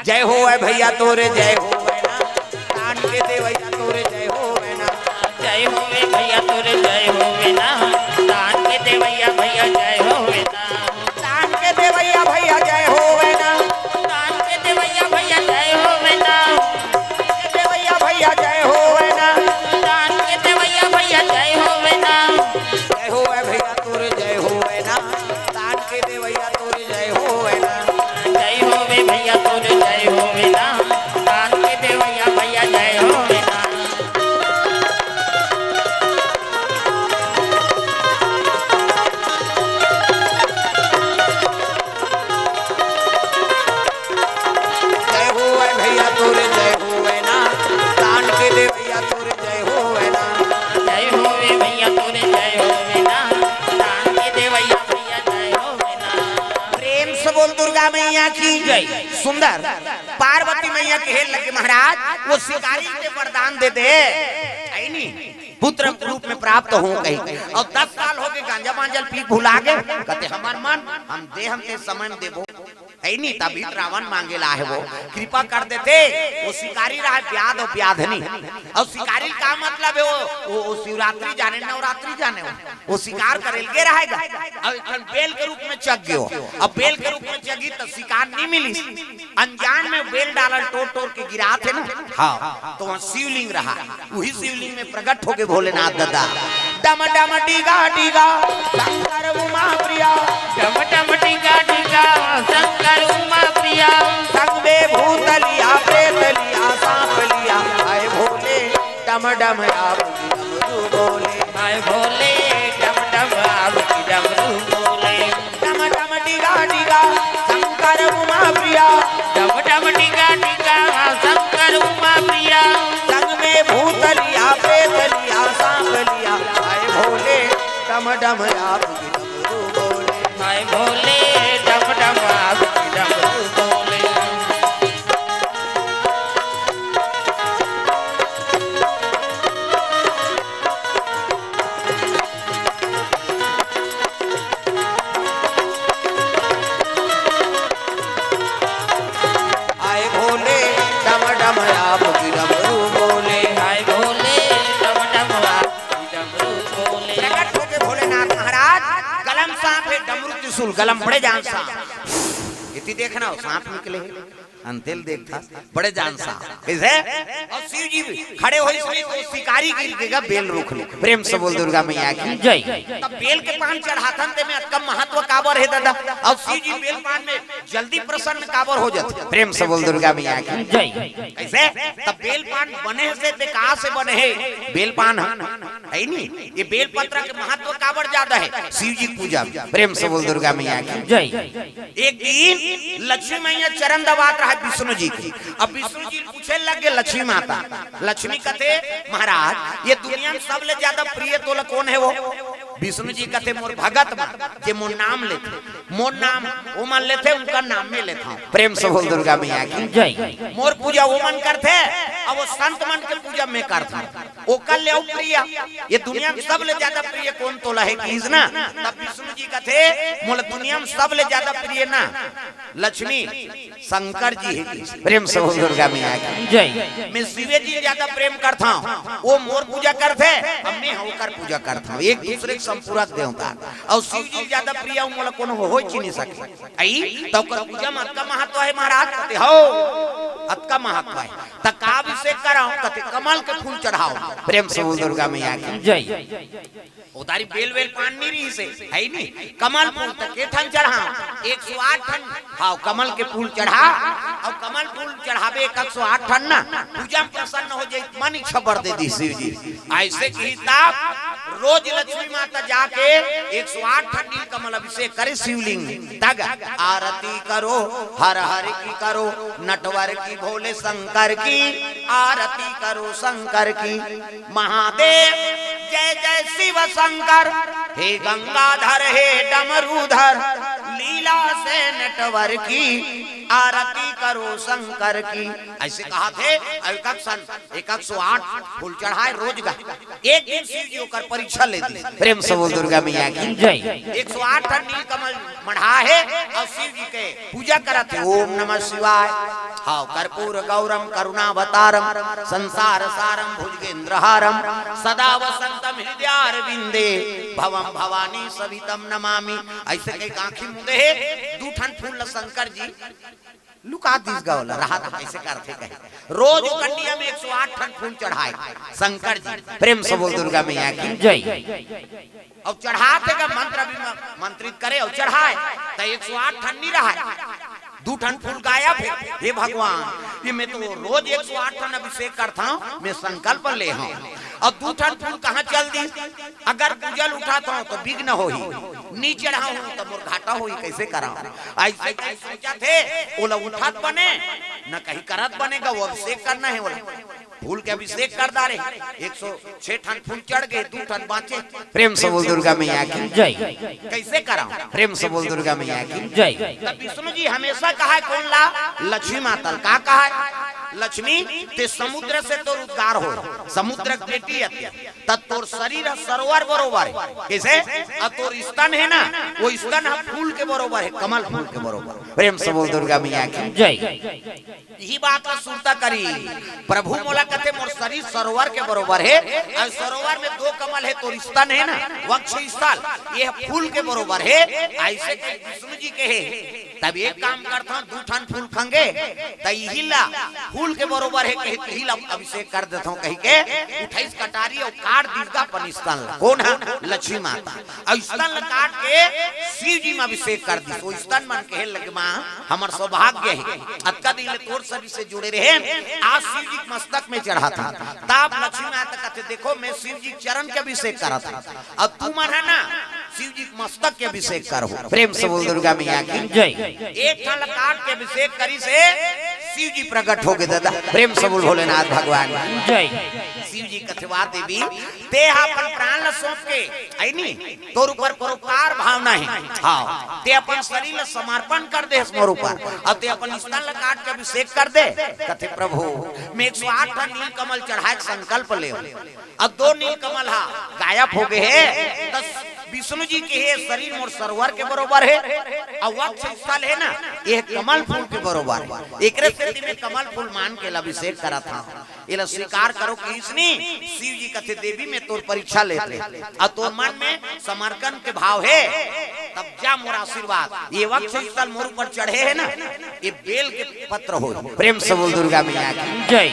जय हो भैया तोरे जय हो ना, तान के दे भैया तोरे जय हो ना, जय हो भैया तोरे जय हो ना, तान के दे भैया भैया जय हो ना, तान के दे भैया भैया जय हो ना, तान के दे भैया भैया जय हो ना, के दे भैया भैया जय हो ना, तान के दे भैया भैया जय हो ना, जय हो भैया तोरे जय हो ना, तान के दे भैया तोरे जय हो ना, जय हो भैया तोरे जय हो ना, तान के दे भैया भैया जय हो ना। जय हो भैया तोरे जय हो ना, तान के दे भैया तोरे जय हो ना, जय हो भैया तोरे जय हो ना, तान के दे भैया भैया जय हो ना। प्रेम से बोल दुर्गा मैया की जय। सुंदर पार्वती मैया के हेल लगे महाराज वो शिकारी के वरदान दे दे है नी पुत्र रूप में प्राप्त हो गई और 10 साल हो गए गांजा मांजल पी भुला गए कहते हमार मन हम दे हमते समय देबो है नी तभी रावण मांगेला है वो कृपा कर देते वो शिकारी रहा व्याध और व्याधनी और शिकारी का मतलब है वो शिवरात्रि जाने नवरात्रि जाने वो शिकार करेलगे रहेगा अब इखन बेल के रूप में चग गयो अब बेल के रूप में चगी तो शिकार नहीं मिली अनजान में बेल डालल टोर टोर के गिरा थे ना हाँ तो वहाँ शिवलिंग रहा वही शिवलिंग में प्रकट होके भोलेनाथ दादा डम डम डीगा डीगा शंकर उमा प्रिया डम डम टीका टीका शंकर उमा प्रिया संग में भूतलिया प्रेतलिया सांप लिया आए भोले डम डम आप डमरू बोले आए भोले डम डम आपकी डमरू बोले डम डम डीगा डीगा शंकर उमा प्रिया डम डम टीका टीका शंकर उमा प्रिया संग में भूतलिया प्रेतलिया सांप लिया आए भोले डम डम आप डमरू बोले आए भोले डम डम आपकी डमरू बोले आए भोले डम डम आप डमरू बोले आए भोले डम डम आपकी डमरू बोले प्रकट होके भोलेनाथ महाराज कलम सांप है डमरू त्रिशूल कलम बड़े जान सांप इति देखना हो सांप निकले अंतिल देखता बड़े जान सांप कैसे और शिव जी खड़े हो शिकारी गिर गएगा बेल रोक ले प्रेम से बोल दुर्गा मैया की जय तब बेल के पान चढ़ाथन ते में कम महत्व काबर है दादा और शिव जी बेल पान में जल्दी प्रसन्न काबर हो जाते प्रेम से बोल दुर्गा मैया की जय कैसे तब बेल पान बने से ते कहां से बने है बेल पान है नी ये बेल पत्र के महत्व काबर ज्यादा है शिव जी पूजा प्रेम से बोल दुर्गा मैया की जय एक दिन लक्ष्मी मैया चरण दबात रहा विष्णु जी की अब विष्णु जी पूछे लगे लक्ष्मी माता लक्ष्मी कहते महाराज ये दुनिया में सबसे ज्यादा प्रिय तोला कौन है वो विष्णु जी कहते मोर भगत जे मोर नाम लेते मोर नाम वो मान लेते उनका नाम में लेता हूँ प्रेम से बोल दुर्गा मैया की जय मोर पूजा वो मन करते अब वो संत मन के पूजा में करता वो कल ले प्रिय ये दुनिया में सबसे ज्यादा प्रिय कौन तोला है कीज ना तब विष्णु जी कहते मोला दुनिया में सबसे ज्यादा प्रिय ना लक्ष्मी शंकर जी है प्रेम से बोल दुर्गा मैया की जय मैं शिव जी ज्यादा प्रेम करता हूँ वो मोर पूजा करते हमने होकर पूजा करता हूँ एक दूसरे के संपूरक देवता और शिव जी ज्यादा प्रिय हूँ मोला कोनो हो ही नहीं सके आई तो कर पूजा में अतका महत्व है महाराज कहते हो अतका महत्व है त का अभिषेक कराओ कहते कमल के फूल चढ़ाओ प्रेम से बोल दुर्गा मैया की जय उतारी बेल वेल पान नहीं रही से है नहीं कमल फूल तक के ठन चढ़ा 108 ठन हाँ कमल के फूल चढ़ा और कमल फूल चढ़ावे 108 ठन ना पूजा प्रसन्न हो जाए मन इच्छा बढ़ दे दी शिव जी ऐसे की ताप रोज लक्ष्मी माता जाके 108 ठन नील कमल अभिषेक करे शिवलिंग तग आरती करो हर हर की करो नटवर की भोले शंकर की आरती करो शंकर की महादेव जय जय शिव शंकर हे गंगाधर हे डमरूधर लीला से नटवर की आरती करो शंकर की। ऐसे कहा थे। 108 फूल चढ़ाए रोज का। एक दिन शिव जी होकर परीक्षा ले दी। प्रेम से बोल दुर्गा मैया की जय। 108 नील कमल मढ़ा है और शिव जी के पूजा करते। ओम नमः शिवाय। हाँ, कर्पूर गौरम करुणावतारम संसार सारम भुजगेंद्रहारम सदा वसंतम हृदयारविंदे भवम भवानी सवितम नमामि। ऐसे कई आंखी मुदे है। दूठन फूल शंकर जी लुका दिस गौला रहा तो कैसे करते कहे। रोज कंडिया में 108 टन फूल चढ़ाए शंकर जी। प्रेम से बोल दुर्गा मैया की जय। और चढ़ाते का मंत्र भी मंत्रित करे और चढ़ाए तो 108 टन नहीं रहा। 2 टन फूल गायब है। हे भगवान, ये मैं तो रोज 108 टन अभिषेक करता हूँ, मैं संकल्प ले हूँ। और 2 टन फूल कहाँ चल दी। अगर पूजल उठाता हूँ तो विघ्न हो ही, नी चढ़ाऊं तो मोर घाटा हो ही, कैसे कराऊं। ऐसे सोचा थे ओला उठात बने न कहीं करत बनेगा। वो अभिषेक करना है, बोला फूल के अभिषेक कर डाले। 106 टन फूल चढ़ गए, 2 टन बाँचे। प्रेम से बोल दुर्गा मैया की जय। कैसे कराऊं। प्रेम से बोल दुर्गा मैया की जय। तब विष्णु जी हमेशा कहा है कौन ला लक्ष्मी माता का कहा है। लक्ष्मी ते समुद्र से तो उद्गार हो। समुद्र बेटी तोर शरीर सरोवर बरोबर है। कैसे तोर स्तन है ना, वो स्तन फूल के बरोबर है, कमल फूल के बरोबर। प्रेम से बोल दुर्गा मैया की जय। यही बात सुनता करी प्रभु मोला कहते मोर शरीर सरोवर के बरोबर है। और सरोवर में 2 कमल है, तो स्तन है ना वक्ष स्थल, ये फूल के बरोबर है। ऐसे विष्णु जी के है। तब एक काम करता हूँ 2 टन फूल खंगे तहिला फूल के बरोबर है। कहीं तहिला अभिषेक कर देता हूँ। कहीं के 28 कटारी और काट दीर्घा पन स्तन कौन है लक्ष्मी माता। और स्तन काट के शिव जी में अभिषेक कर दी। तो स्तन मन के लगे माँ हमार सौभाग्य है। अतका दिन तोर सभी से जुड़े रहे। आज शिव जी मस्तक में चढ़ा था। तब लक्ष्मी माता कहते देखो मैं शिव जी चरण के अभिषेक करा था। अब तू मन है ना शिव जी मस्तक के अभिषेक करो। प्रेम से बोल दुर्गा मैया की जय। एक ठन काट के अभिषेक करी से शिव जी प्रकट हो गए दादा। प्रेम से बोल भोलेनाथ भगवान जय। शिव जी कथवा देवी ते अपन प्राण ल सौंप के आई नी तोर ऊपर परोपकार भावना है। हाँ, ते अपन शरीर ल समर्पण कर दे मोर ऊपर। अब ते अपन स्तन ल काट के अभिषेक कर दे। कथे प्रभु मैं 108 टन नील कमल चढ़ाए संकल्प ले। अब 2 नील कमल हा गायब हो गए है। विष्णु जी के है शरीर मोर सरोवर के बरोबर है। और वक्ष स्थल है ना ये कमल फूल के बरोबर है। एक स्थिति में कमल फूल मान के अभिषेक करा था। ये स्वीकार करो कि इसने शिव जी कथे देवी में तोर परीक्षा लेते और तोर मन में समर्पण के भाव है। तब जा मोर आशीर्वाद ये वक्ष स्थल मोर ऊपर चढ़े है ना, ये बेल के पत्र हो। प्रेम से बोल दुर्गा मैया की जय।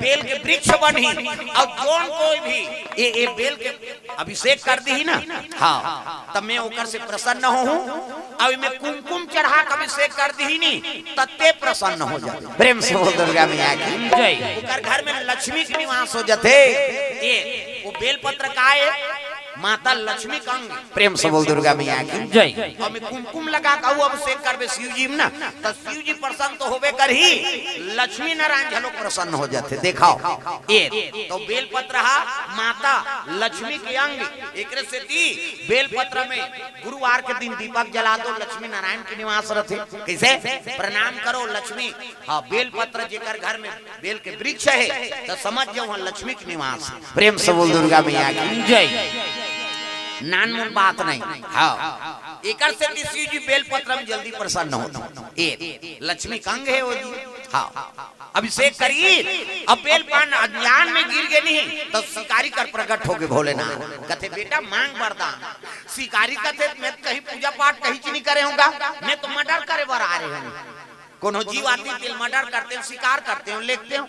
बेल के वृक्ष बनी और जोन कोई भी ये बेल के अभिषेक कर दी ना। हाँ, तब मैं होकर से प्रसन्न हूँ। अब मैं कुमकुम चढ़ा कर अभिषेक कर दी नहीं तत्ते प्रसन्न हो जाते। प्रेम से बोल दुर्गा मैया की जय। उकर घर में लक्ष्मी के निवास हो जाते। ये वो बेलपत्र का है माता लक्ष्मी का अंग। प्रेम से बोल दुर्गा मैया की जय। और मैं कुमकुम लगा का वो अभिषेक करबे शिव जी में ना तो शिव जी प्रसन्न तो होबे कर ही लक्ष्मी नारायण झलो प्रसन्न हो जाते। देखाओ ये तो बेलपत्र हा माता लक्ष्मी के अंग। एक से दी बेलपत्र में गुरुवार के दिन दीपक जला दो, लक्ष्मी नारायण के निवास रहते। कैसे प्रणाम करो लक्ष्मी। हाँ, बेलपत्र जेकर घर में बेल के वृक्ष है तो समझ जाओ लक्ष्मी के निवास। प्रेम से बोल दुर्गा मैया की जय। नानमुन बात नहीं। हाँ, एकर से शिव जी बेलपत्र में जल्दी प्रसन्न होता। ये लक्ष्मी कंग है वो जी। हाँ, अभिषेक करी। अब बेलपान अज्ञान में गिर गए नहीं तो शिकारी कर प्रकट हो गए भोलेनाथ। कहते बेटा मांग वरदान। शिकारी कहते मैं कहीं पूजा पाठ कहीं नहीं करे होगा, मैं तो मर्डर करे बर आ रहे हैं। कोनो जीव आती दिल मर्डर करते हो, शिकार करते हो, लेते हो।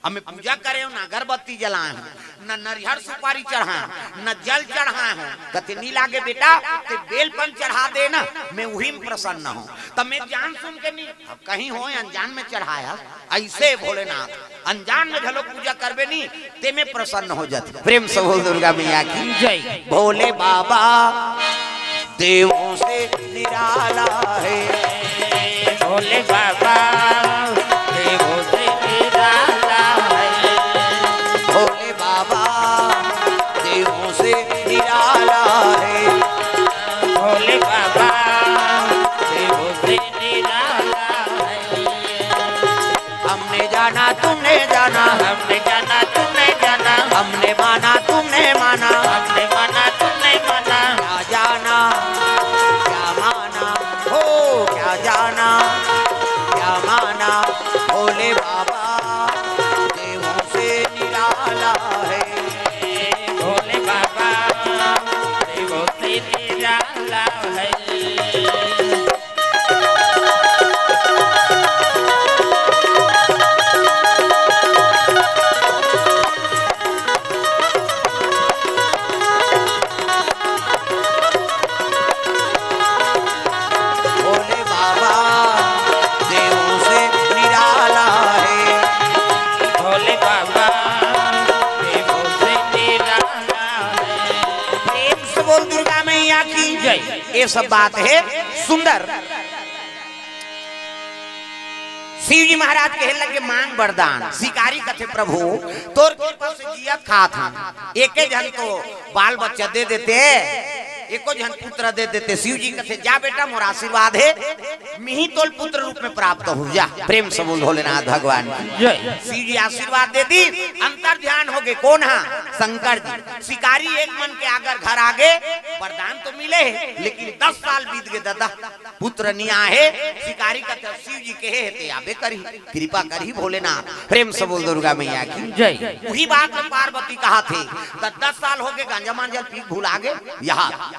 हमें पूजा करे हो, ना अगरबत्ती जलाए हो, न नरिहर सुपारी चढ़ा, न जल चढ़ा है। कहते नहीं लागे बेटा ते बेलपन चढ़ा दे ना, मैं वही में प्रसन्न हूँ। तब मैं जान सुन के नहीं अब कहीं हो अनजान में चढ़ाया। ऐसे भोलेनाथ अनजान में झलो पूजा करबे नहीं ते में प्रसन्न हो जाते। प्रेम से बोल दुर्गा मैया की जय। भोले बाबा देवों से निराला है। भोले बाबा देवों से निराला है। भोले बाबा देवों से निराला है। भोले बाबा देवों से निराला है। हमने जाना तुमने जाना, हमने जाना तुमने जाना, हमने माना तुमने माना, हमने माना तुमने माना, क्या जाना क्या माना हो, क्या जाना क्या माना, भोले बाबा देवों से निराला है, भोले बाबा देवों से निराला है। भोले बाबा देवों से निराला है, भोले बाबा देवों से निराला है। प्रेम से बोल दुर्गा मैया की जय। ये सब बात है सुंदर। शिव जी महाराज कहे लगे मांग वरदान, शिकारी कथे प्रभु तोर कृपा से जिया खा था, एक जन तो बाल बच्चा दे देते, एको जन पुत्र दे देते। शिव जी कथे जा बेटा मोर आशीर्वाद है, मिही तोल पुत्र रूप में प्राप्त हो जा। प्रेम से बोल भोलेनाथ भगवान की जय। शिव जी आशीर्वाद दे दी, अंतर ध्यान हो गए। कौन है? शंकर जी। शिकारी एक मन के अगर घर आगे वरदान तो मिले है, लेकिन 10 साल बीत गए दादा, पुत्र नहीं आए। शिकारी का शिव जी कहे है आबे करी, कृपा करी भोलेनाथ। प्रेम से बोल दुर्गा मैया की जय। वही बात में पार्वती कहा थे 10 साल हो गए गांजा मांजल पी भूल आगे। यहाँ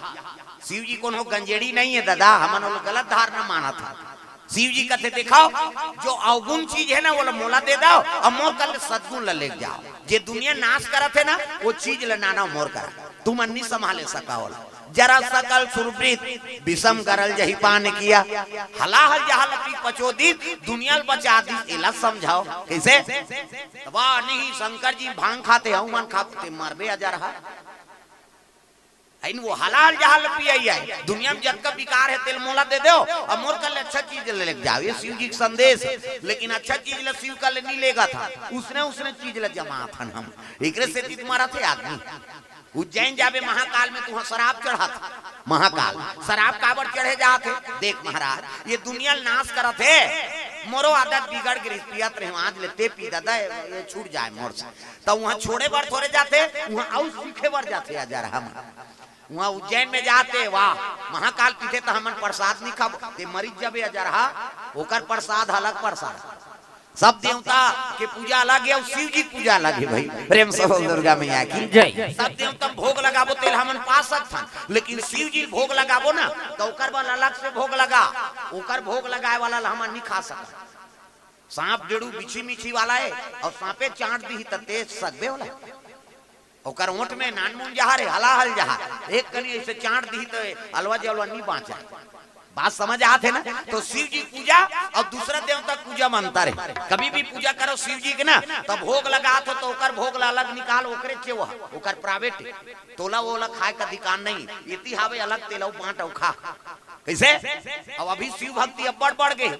शिव जी कौन हो गंजेड़ी नहीं है दादा, हमन लोग गलत धारणा माना था। शिव जी कहते दिखाओ जो अवगुण चीज है ना वो मोला दे दो, और मोर कल सदगुण ल ले जाओ। जे दुनिया नाश करत है ना वो चीज ल नाना मोर करा, तुम नहीं संभाले सका होला। जरा सकल सुरप्रीत विषम करल जही पान किया, हलाहल जहालती पचोदी दुनिया बचा दी। एला समझाओ कैसे? वाह नहीं शंकर जी भांग खाते हूं मन खाते मरबे आ जा रहा। वो हलाल जहाल पिया है, दुनिया में जब का विकार है तेल मोला दे दो, और मोर कल अच्छा चीज ले जाओ। ये शिव जी का संदेश है, लेकिन अच्छा चीज ले शिव कल नहीं लेगा था, उसने चीज ले जमा था। हम एक से तुम्हारा थे आदमी उज्जैन जावे महाकाल में तुहा शराब चढ़ा था। महाकाल शराब काबर चढ़े जाते? देख महाराज ये दुनिया नाश करत है, मोरो आदत बिगड़ गई पियत रहे आज लेते पी दादा ये छूट जाए मोर से, तो वहाँ छोड़े बर थोड़े जाते, वहाँ और सीखे बर जाते। आ जा रहा वहाँ उज्जैन में जाते, वाह महाकाल पीते तो हमन प्रसाद नहीं खाबो, ते मरीज जब आ जा रहा ओकर प्रसाद अलग प्रसाद। सब देवता के पूजा अलग है और शिव जी पूजा अलग है भाई। प्रेम से बोल दुर्गा मैया की जय। सब देवता भोग लगाबो तेल हमन पा सकता, लेकिन शिव जी भोग लगाबो ना तो ओकर वाला अलग से भोग लगा, ओकर भोग लगाए वाला हमन नहीं खा सकता। सांप डेड़ू बिछी मिछी वाला है और सांपे चाट दी त तेज सकबे वाला, ओकर ओंठ में नानमुन जहार है हलाहल जहार, एक कनी ऐसे चाट दी तो अलवा जलवा नहीं बाँचा। बात समझ आते ना? तो शिव जी पूजा और दूसरा देवता पूजा मानता रहे। कभी भी पूजा करो शिव जी के ना तो भोग लगा तो ओकर भोग अलग निकाल, ओकरे चेवा ओकर प्राइवेट तोला वो अलग खाए का अधिकार नहीं, इति हावे अलग तेला बांट और खा कैसे। अब अभी शिव भक्ति अब बढ़ गए,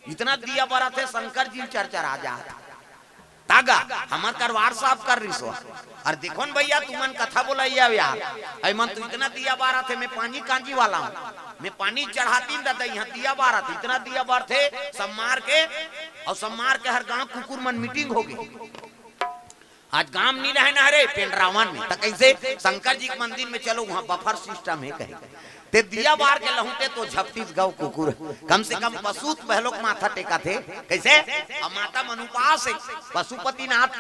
इतना दिया बड़ा थे शंकर जी चर्चा राजा तागा हमार करवार साहब कर रही सो। और देखो न भैया तुमन कथा बोलाइया यार, अरे मन तू इतना दिया बारा थे, मैं पानी कांजी वाला हूँ, मैं पानी चढ़ाती दादा यहाँ दिया बारा थे, इतना दिया बार थे सम्मार के, और सम्मार के हर गांव कुकुर मन मीटिंग हो गई। आज गांव नहीं रहे ना रे पेंड्रावन में, तो कैसे शंकर जी के मंदिर में चलो वहाँ बफर सिस्टम है कहे ते दिया बार के लहुटे तो झपटीस गौ कुकुर, कम से कम पशु पहलोक माथा टेका थे कैसे। और माता मनुपास है पशुपति नाथ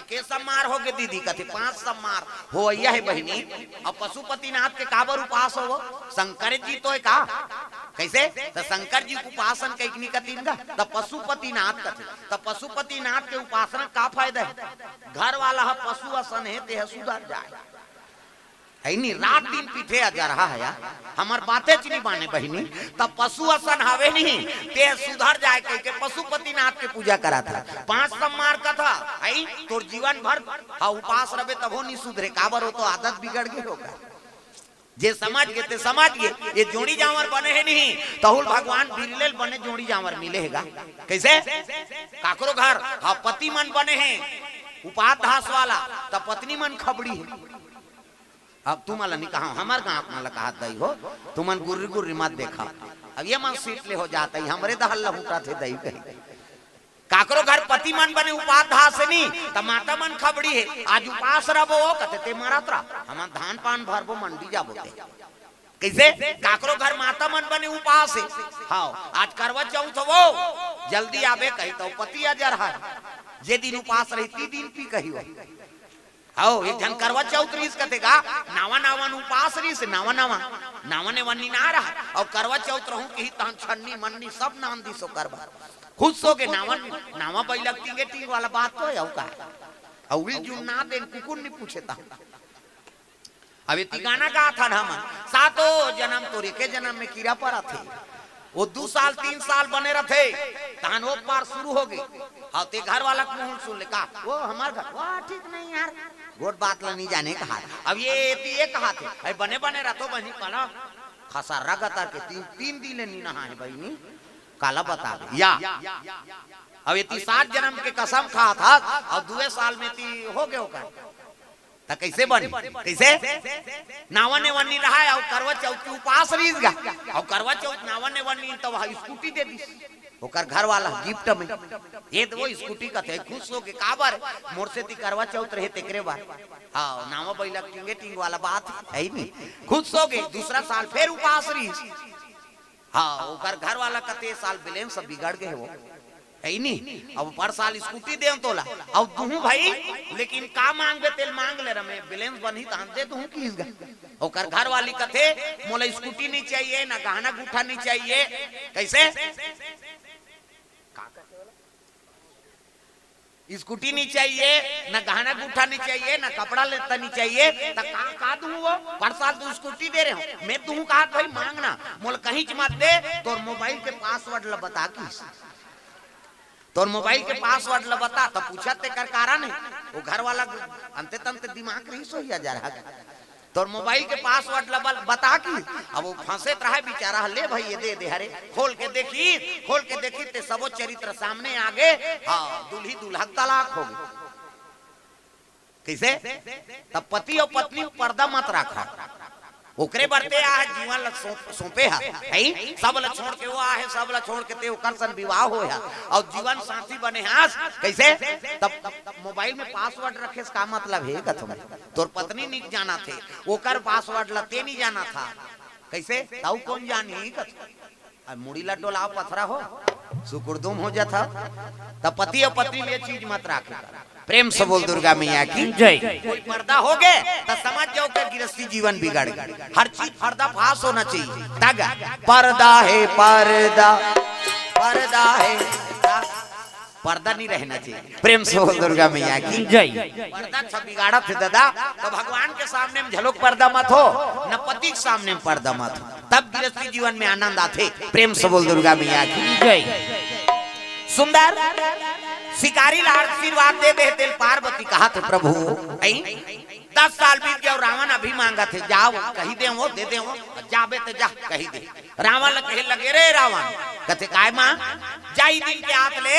के सम्मार हो गए दीदी कथे 5 सम्मार हो है बहनी। और पशुपति नाथ के काबर उपास हो शंकर जी तो है का कैसे, तो शंकर जी उपासन कैकनी कतीन का तो पशुपति नाथ कथे, तो पशुपति नाथ के उपासना का फायदा है? घर वाला है पशु असन है ते सुधर जाए है नहीं, रात दिन पीछे आ जा रहा है यार, हमार बातें चीनी बाने बहनी। तब पशु असन हवे नहीं ते सुधर जाए कह के पशुपति नाथ के पूजा करा था। 5 सम्मार का था आई तोर जीवन भर उपास रहे तब नहीं सुधरे, काबर हो तो आदत बिगड़ गई होगा। जे समझ गए ते समझ गए, ये जोड़ी जावर बने है नहीं तहुल भगवान बिरलेल बने जोड़ी जावर मिलेगा कैसे। काकरो घर पति मन बने हैं उपाध्यास वाला, तब पत्नी मन खबड़ी है। अब तुम नहीं कहा हमार गाँव में कहा दई हो तुमन गुर्री गुर्री मत देखा, अब ये मन सीट ले हो जाता है हमरे दहल लहुटा थे दई कही का काकरो घर पति मन बने उपास धासे नहीं त माता मन खबड़ी है आज उपास रबो कते ते मारत रहा हम धान पान भरबो मंडी जाबो ते कैसे काकरो घर माता मन बने उपास है हाँ आज करवा चौथ वो जल्दी आवे कही तो पति अजर है जे दिन उपास रही दिन पी कही आओ एक जन करवा चौथ रीस कतेगा नावा नावा उपास रीस नावा नावा नावा ने वन्नी ना रहा और करवा चौथ रहूं कि तहन छन्नी मन्नी सब नाम दी सो करवा खुश हो के नावा नावा पई लगती के टी वाला बात तो है का औरी जू ना दे कुकुर नहीं पूछेता अब ये गाना गा था हम सातो जन्म तोरे के जन्म में कीड़ा पड़ा थे वो 2 साल 3 साल बने रहे तहन वो पार शुरू हो गई हाँ ते घर वाला को मुंह सुन ले का वो हमार घर वाह ठीक नहीं यार गोट बात ला नहीं जाने कहा अब ये कहा थे अरे बने बने रहो बनी काला खसा रगता के 3 दिन नहीं नहा है भाई नहीं काला बता या अब ये 7 जन्म के कसम खा था और 2 साल में ती हो गए होगा तो कैसे बनी कैसे नावा ने वन्नी रहा है और करवा चौथ की उपास रीस गा और करवा चौथ नावा ने वन्नी तो वह स्कूटी दे दी ओकर घर वाला गिफ्ट में ये तो वो स्कूटी का थे खुश हो के काबर मोर से ती करवा चौथ रहे तेकरे बार हाँ नावा बैला टिंग वाला बात है नहीं खुश हो गए दूसरा साल फिर उपास रीस हाँ ओकर घर वाला कते साल बैलेंस सब बिगड़ गए वो है नहीं अब पर साल स्कूटी दे तोला अब तू भाई लेकिन का मांगबे तेल मांग ले रमे बैलेंस बनी तान दे तू किस गा ओकर घर वाली कथे मोला स्कूटी नहीं चाहिए ना गहना गुठा नहीं चाहिए कैसे स्कूटी नहीं चाहिए ना गहना गुठा नहीं चाहिए ना कपड़ा लेता नहीं चाहिए तो का दूं वो पर साल तू स्कूटी दे रहे हो मैं तू कहा भाई मांगना मोल कहीं मत दे तो मोबाइल के पासवर्ड ला बता किस तोर मोबाइल के पासवर्ड ला बता तो पूछा ते कर कारण है वो घर वाला अंते तंते दिमाग नहीं सोया जा रहा तोर मोबाइल के पासवर्ड ला बता की अब वो फंसे रहा बेचारा ले भाई ये दे हरे खोल के देखी ते सबो चरित्र सामने आ गए हाँ दूल्ही दूल्हा तलाक हो गए कैसे तब पति और पत्नी पर्दा मत रखा ओकरे बढ़ते आ जीवन लग सौंपे है सब ल छोड़ के वो आ है सब ल छोड़ के ते ओकर सन विवाह हो है और जीवन साथी बने हास कैसे तब मोबाइल में पासवर्ड रखे का मतलब है का तुम तोर पत्नी नहीं जाना थे ओकर पासवर्ड लते नहीं जाना था कैसे ताऊ कौन जानी का मुड़ी ला डोला पथरा हो सुकुरदुम हो जाता तब पति और पत्नी ये चीज मत रखे प्रेम से बोल दुर्गा मैया की जय कोई पर्दा हो गए तो समझ जाओ कि गृहस्थी जीवन बिगड़ गया हर चीज पर्दा फास होना चाहिए तागा पर्दा है पर्दा नहीं रहना चाहिए प्रेम से बोल दुर्गा मैया की जय पर्दा सब बिगाड़ा थे दादा तो भगवान के सामने में झलक पर्दा मत हो न पति के सामने में पर्दा मत हो तब गृहस्थी जीवन में आनंद आते प्रेम से बोल दुर्गा मैया की जय सुंदर शिकारी लाल आशीर्वाद दे देते पार्वती कहा थे प्रभु 10 साल बीत गया रावण अभी मांगा थे जाओ कही दे वो दे दे वो जाबे तो जा कही दे रावण कहे लगे रे रावण कहते काय मां जाई दिन के हाथ ले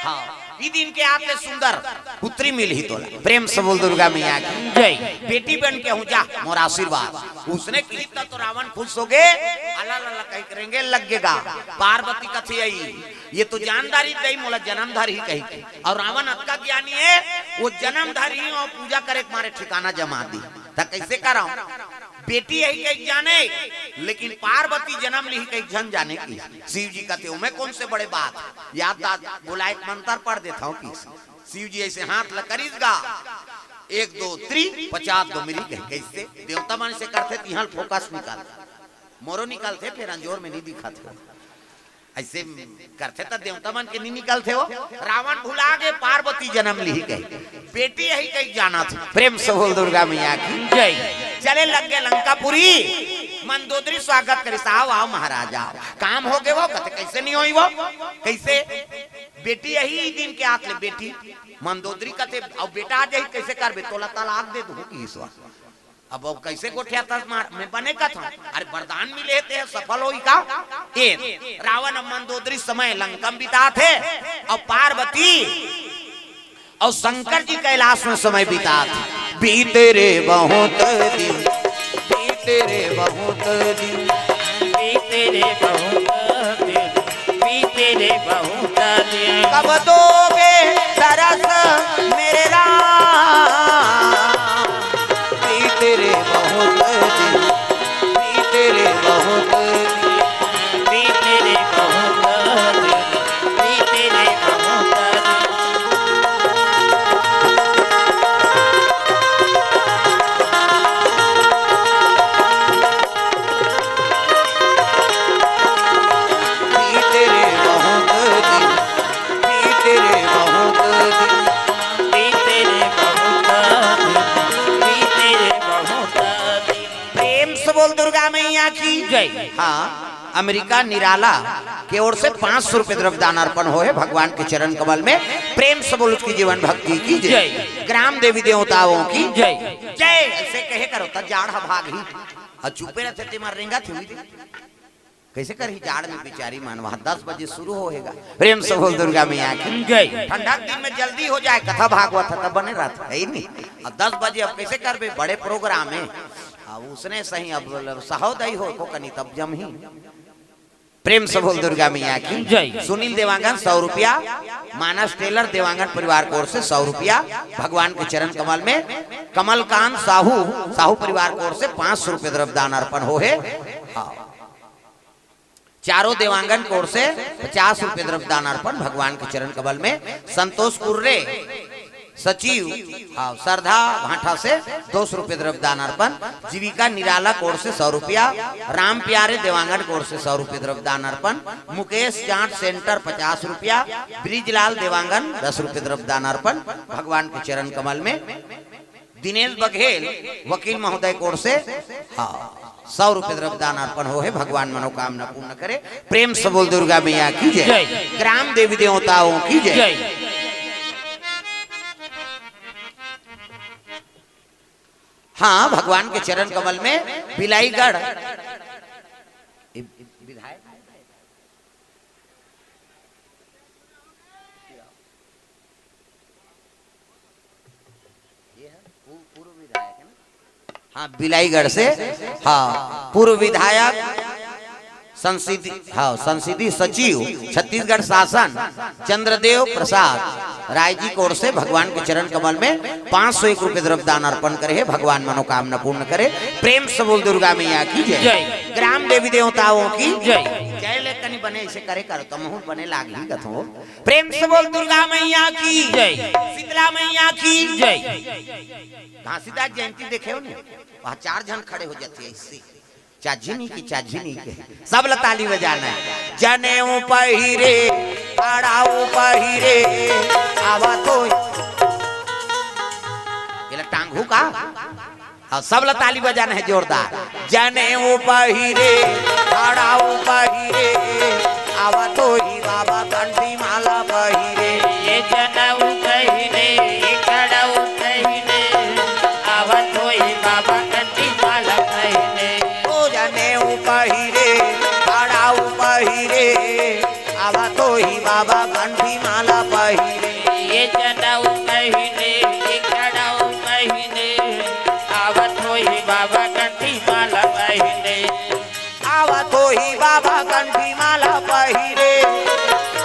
हाँ ई दिन के हाथ ले सुंदर पुत्री मिली तोला प्रेम से बोल दुर्गा मैया की जय बेटी बन के हूं जा मोर आशीर्वाद उसने कही तो रावण खुश हो गए अल्लाह अल्लाह कही करेंगे लगेगा पार्वती कथी आई ये तो जानदारी दई मोला जन्मधारी ही कही और रावण अतका ज्ञानी है वो जन्मधारी और पूजा करे मारे ठिकाना जमा दी ता कैसे कराऊं बेटी यही कहीं जाने लेकिन पार्वती जन्म ली कहीं जन जाने की शिव जी कहते हो मैं कौन से बड़े बात याद बोला एक मंत्र पढ़ देता हूँ कि शिव जी ऐसे हाथ लकरीगा 1 2 3 50 दो मेरी कैसे देवता मन से करते यहाँ फोकस निकाल मोरो निकालते फिर अंजोर में नहीं दिखाते ऐसे करते तो देवता मन के नहीं निकलते हो रावण भुला गए पार्वती जन्म ली गई बेटी यही कहीं जाना था प्रेम से बोल दुर्गा मैया की जय चले लग गए लंकापुरी मंदोदरी स्वागत करे साहब आओ महाराजा काम हो गए वो कहते कैसे नहीं हुई वो कैसे बेटी यही दिन के हाथ ले बेटी मंदोदरी कहते अब बेटा आ जाए कैसे कर तोला तलाक दे दूं कि ईश्वर अब कैसे गोठिया में बने का था अरे वरदान मिले थे सफल होई का एक रावण मंदोदरी समय लंकम बिता थे और पार्वती और शंकर जी कैलाश में समय बिता थे बीते रे बहुत दिन बीते रे बहुत दिन बीते रे बहुत दिन बीते रे बहुत दिन कब दो दुर्गा मैया की जय। हाँ, अमेरिका निराला की ओर से 500 रुपए द्रव्यदान अर्पण हो है भगवान के चरण कमल में। प्रेम से बोल उसकी जीवन भक्ति की जय। ग्राम देवी देवताओं की जय। जय। ऐसे कहे करो त जाड़ भाग ही और चुपे रहते थे मार रेंगा थी हुई थी। कैसे कर ही जाड़ में बेचारी मानवा 10 बजे शुरू होएगा। प्रेम से बोल दुर्गा मैया की जय। ठंडा दिन में जल्दी हो जाए, कथा भागवत तब बने रहता है ही नहीं। अब 10 बजे अब कैसे कर बे, बड़े प्रोग्राम है अब उसने सही अब सहोदय हो को कनी तब जम ही। प्रेम से बोल दुर्गा मैया की जय। सुनील देवांगन 100 रुपया, मानस टेलर देवांगन परिवार की ओर से 100 रुपया भगवान के चरण कमल में। कमलकांत साहू परिवार की ओर से 500 रुपए द्रव्यदान अर्पण हो है। हाँ। चारों देवांगन की ओर से 50 रुपए द्रव्यदान अर्पण भगवान के चरण कमल में। संतोष कुर्रे सचिव श्रद्धा भाटा से 200 रुपए द्रव्यदान अर्पण। जीविका निराला कोर से 100 रुपया। राम प्यारे देवांगन कोर से 100 रुपए द्रव्यदान अर्पण। मुकेश जाट सेंटर 50 रुपया। ब्रिजलाल देवांगन 10 रुपए द्रव्यदान अर्पण भगवान के चरण कमल में। दिनेश बघेल वकील महोदय कोर से 100 रुपए द्रव्यदान अर्पण हो है। भगवान मनोकामना पूर्ण करे। प्रेम से बोल दुर्गा मैया की जय। ग्राम देवी देवताओं की जय। हाँ, भगवान के चरण कमल में बिलाईगढ़ विधायक पूर्व विधायक है ना। हाँ, बिलाईगढ़ से हाँ पूर्व विधायक संसदीय सचिव छत्तीसगढ़ शासन चंद्रदेव प्रसाद राय जी की ओर से भगवान के चरण कमल में 501 रुपए द्रव्यदान अर्पण करे है। भगवान मनोकामना पूर्ण करे। प्रेम से बोल दुर्गा मैया की जय। ग्राम देवी देवताओं की जय। जय लेकनी बने ऐसे करे करो तो मुंह बने लाग ही कथो। प्रेम से बोल दुर्गा मैया की जय। शीतला मैया की जय। घासीदास जयंती देखे हो ना, वहाँ 4 जन खड़े हो जाते हैं इससे चाझिनी के सब लताली बजाना है। जनेऊ पहिरे आड़ाऊ पहिरे आवा तो ये टांगू का और सब लताली बजाना है जोरदार। जनेऊ पहिरे आड़ाऊ पहिरे आवा तो ही बाबा कंठी माला पहिरे। ये जनेऊ पहिरे कड़ाऊ पहिरे आवा तो ही बाबा कंठी माला पहिरे। जनेऊ पहिरे आड़ाऊ पहिरे आवा तो ही बाबा कंठी माला पहिरे। ये जनेऊ पहिरे कड़ाऊ पहिरे आवा तो ही बाबा कंठी माला पहिरे। आवा तो ही बाबा कंठी माला पहिरे।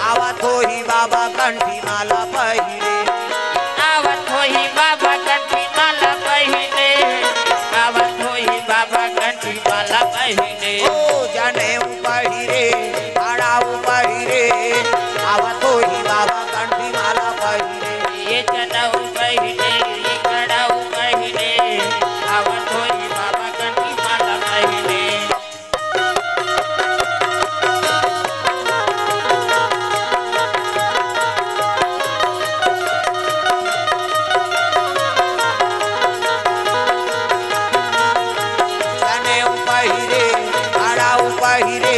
आवा तो ही बाबा कंठी माला पहिरे। आवा तो ही बाबा कंठी माला पहिरे। आवा तो ही बाबा कंठी माला पहिरे। ओ जनेऊ पहिरे आड़ाऊ पहिरे आवा तो ही बाबा कंठी माला पहिरे। ये जनेऊ पहिरे कड़ाऊ पहिरे आवा तो ही बाबा कंठी माला पहिरे। जनेऊ पहिरे आड़ाऊ पहिरे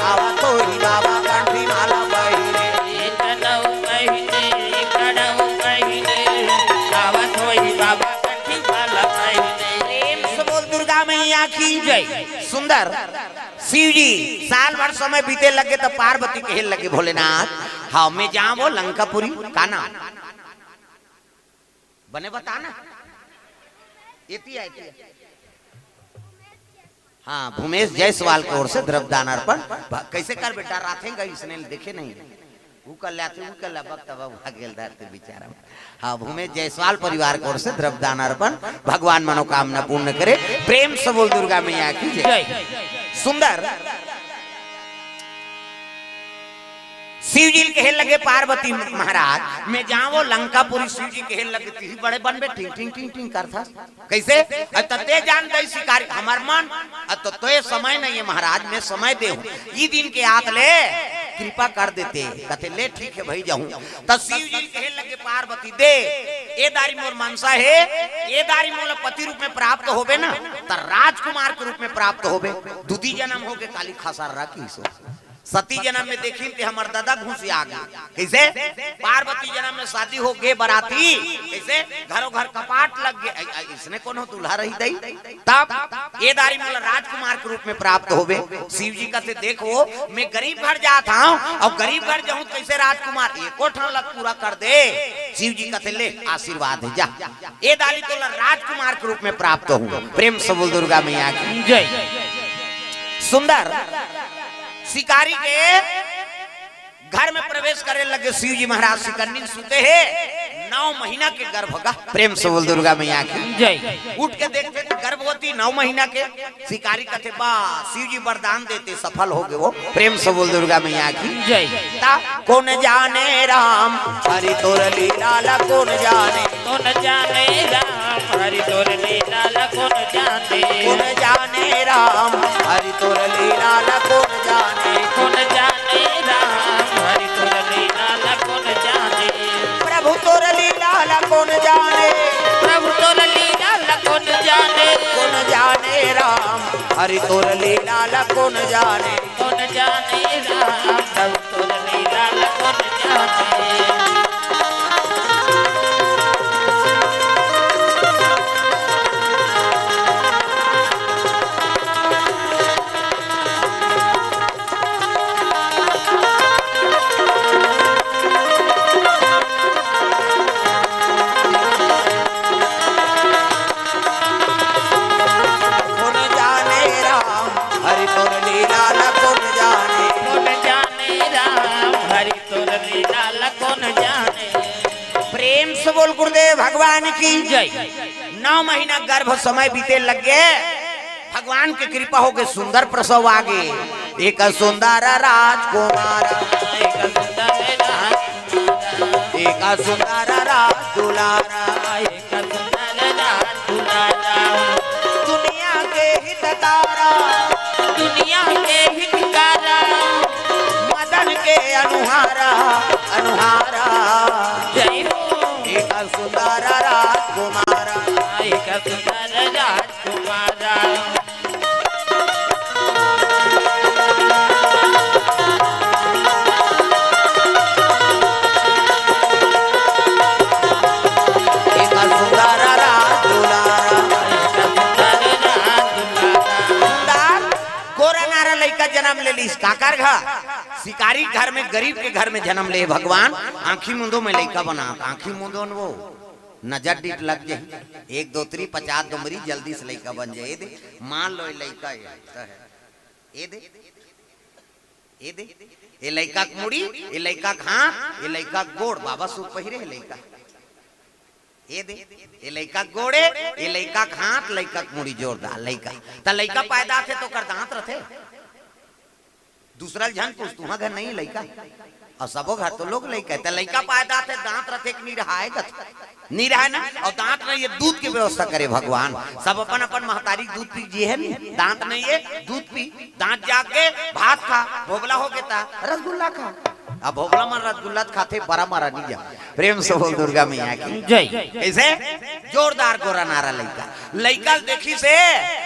आवा तो ही बाबा कंठी माला पहिरे। ये जनेऊ पहिरे कड़ाऊ पहिरे आवा तो ही बाबा कंठी माला पहिरे। प्रेम से बोल दुर्गा मैया की जय। सुंदर शिव जी साल भर समय बीते लगे तो पार्वती कहे लगे भोलेनाथ हाँ मैं जाऊँ लंकापुरी का नाम बने बताना। हाँ, भूमेश जायसवाल की ओर से द्रव्यदान अर्पण। कैसे कर बेटा राथेंगे इसने देखे नहीं बेचारा। हाँ, भूमेश जायसवाल परिवार की ओर से द्रव्यदान अर्पण भगवान मनोकामना पूर्ण करे। प्रेम से बोल दुर्गा मैया की जय। सुंदर शिव जी कहे लगे पार्वती महाराज मैं जाऊँ लंकापुरी। शिव जी कहे लगे ती बड़े बनबे टिंग टिंग टिंग टिंग करता कैसे ते जान दे शिकारी हमार मन तो ये समय नहीं है महाराज मैं समय दे ई दिन के आत ले कृपा कर देते। कहते ले ठीक है भाई जाऊं। तब शिव जी कहे लगे पार्वती दे ए दारी मोर मनसा है, ए दारी मोर पति रूप में प्राप्त होबे ना त राजकुमार के रूप में प्राप्त होबे। दूधी जन्म होके काली खासार राखी सो सती जन्म में देखी थे हमार दादा घुसी आ गए। कैसे पार्वती जन्म में शादी हो गए बराती, कैसे घरों घर कपाट लग गए। इसने कौन हो दूल्हा रही दई। तब ये दारी मोला राजकुमार के रूप में प्राप्त होबे। शिव जी कहते देखो मैं गरीब घर जाता हूँ और गरीब घर जाऊँ कैसे राजकुमार एको ठान लग पूरा कर दे। शिव जी कहते ले आशीर्वाद है जा ये दारी तो राजकुमार के रूप में प्राप्त हूँ। प्रेम से बोल दुर्गा मैया की जय। सुंदर शिकारी के घर में प्रवेश करने लगे शिव जी महाराज। शिकन्नी सुते हैं 9 महीना के गर्भ का। प्रेम से बोल दुर्गा मैया की जय। उठ के देखते तो गर्भवती 9 महीना के। शिकारी कहते बा शिव जी वरदान देते सफल हो गए वो। प्रेम से बोल दुर्गा मैया की जय। कौन जाने राम हरि तोर लीला कौन जाने, कौन जाने राम हरि तोर लीला कौन जाने, कौन जाने राम हरि तोर लीला कौन जाने, कौन जाने राम हरि तोर लीला कौन जाने, प्रभु तोर लीला कौन जाने, प्रभु तोर लीला कौन जाने, कौन जाने राम हरि तोर लीला कौन जाने, कौन जाने राम प्रभु तोर लीला कौन जाने। बोल गुरुदेव भगवान की जय। 9 महीना गर्भ समय बीते लग गए। भगवान की कृपा हो गई सुंदर प्रसव आगे। एक सुंदर राजकुमार, एक सुंदर राज दुलारा, एक सुंदर राज दुलारा, दुनिया के हितकारा, दुनिया के हितकारा, मदन के अनुहारा अनुहारा, जय हो एक सुंदर राजकुमार, एक सुंदर राजकुमार, एक सुंदर राज दुलारा, गोरा नारा लड़का जन्म ले ली काकर घर। शिकारी घर में गरीब के घर में जन्म ले भगवान। आंखी मुंदो में लड़का बना। आंखी मुंदो वो नजर डीट लग जाए 1 2 3 50 दुमरी जल्दी से लड़का बन जाए। दे मान लो लड़का ये दे ये दे ये लड़का मुड़ी, ये लड़का हाथ, ये लड़का गोड़। बाबा सूट पहिरे लड़का ये दे ये लड़का गोड़े, ये लड़का हाथ, लड़का मुड़ी जोरदार लड़का। त लड़का पैदा थे तो कर दांत रथे। दूसरा जन कुछ तुहा घर नहीं लड़का और सबो घर तो लोग लड़का है। लड़का पैदा थे दांत रथे नहीं रहा नहीं रहा ना। और दांत नहीं है दूध की व्यवस्था करे भगवान। सब अपन अपन महतारी दूध पी जी है नहीं। दांत नहीं है दूध पी, दांत जाके भात खा, भोगला हो गया रसगुल्ला खा। अब भोगला मन रसगुल्ला खाते बड़ा मारा नहीं जा। प्रेम से बोल दुर्गा मैया की जय। ऐसे जोरदार गोरा नारा लड़का लड़का देखी से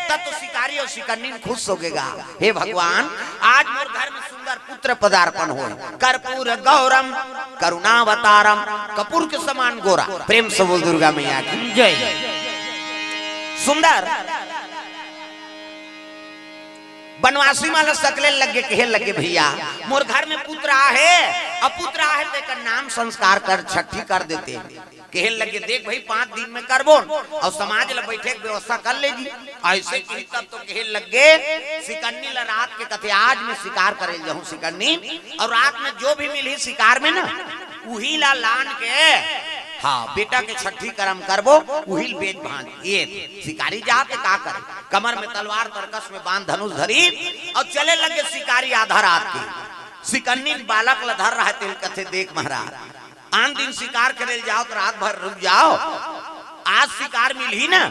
तब तो शिकारी और शिकन्नी खुश हो गएगा। हे भगवान आज मोर घर में सुंदर पुत्र पदार्पण हो। कर्पूर गौरम करुणावतारम, कपूर के समान गोरा। प्रेम से बोल दुर्गा मैया की जय। सुंदर बनवासी माला सकले लगे कहे लगे भैया मोर घर में पुत्र आहे, अब पुत्र आहे तो नाम संस्कार कर छठी कर देते। कहे लगे देख भाई 5 दिन में करबो और समाज ला बैठे व्यवस्था कर लेगी। ऐसे की तब तो कहे लगे शिकन्नी ला रात के कथे आज में शिकार करे जाऊं शिकन्नी, और रात में जो भी मिली शिकार में ना उही ला लान के हाँ बेटा के छठी करम करबो उहिल बेच भांज। ये शिकारी जाते का करे कमर में तलवार तरकस में बांध धनुष धरी और चले लगे शिकारी आधा रात के। शिकन्नी बालक ला धर रहे तिल कथे देख महाराज आन दिन शिकार करे जाओ तो रात भर रुक जाओ, आज शिकार मिल ही ना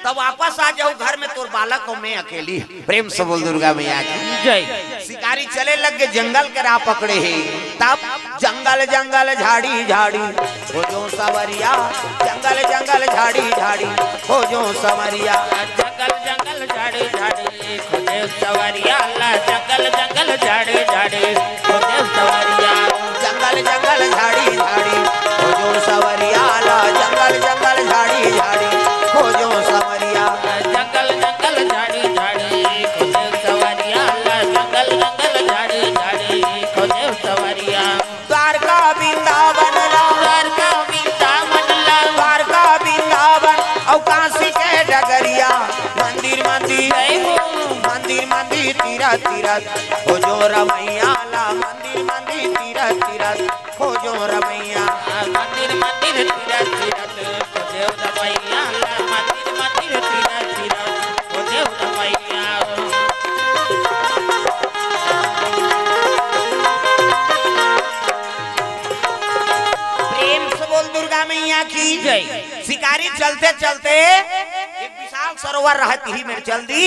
तब वापस आ जाओ घर में, तोर बालक और मैं अकेली। प्रेम से बोल दुर्गा मैया की जय। शिकारी चले लग गए, जंगल के राह पकड़े है। तब जंगल जंगल झाड़ी झाड़ी हो जो सवरिया, जंगल जंगल झाड़ी झाड़ी हो जो सवरिया, जंगल जंगल झाड़ी झाड़ी खोजे सवरिया, जंगल जंगल झाड़ी झाड़ी खोजे सवरिया, जंगल जंगल झाड़ी झाड़ी हो जो सवरिया, जंगल जंगल झाड़ी झाड़ी हो जो सवरिया, जंगल जंगल झाड़ी झाड़ी खोजे सवरिया, जंगल जंगल झाड़ी झाड़ी खोजे सवरिया, द्वारका वृंदावन द्वारका वृंदावन द्वारका वृंदावन और काशी के डगरिया, मंदिर मंदिर मंदिर मंदिर तीरथ तीरथ हो जो रमैया ला, मंदिर मंदिर तीरथ तीरथ हो जो रमैया, मंदिर मंदिर तीरथ तीरथ खोजे रमैया, मंदिर मंदिर तीरथ तीरथ खोजे रमैया। प्रेम से बोल दुर्गा मैया की जय। शिकारी चलते चलते एक विशाल सरोवर रहती ही मेरे चल दी,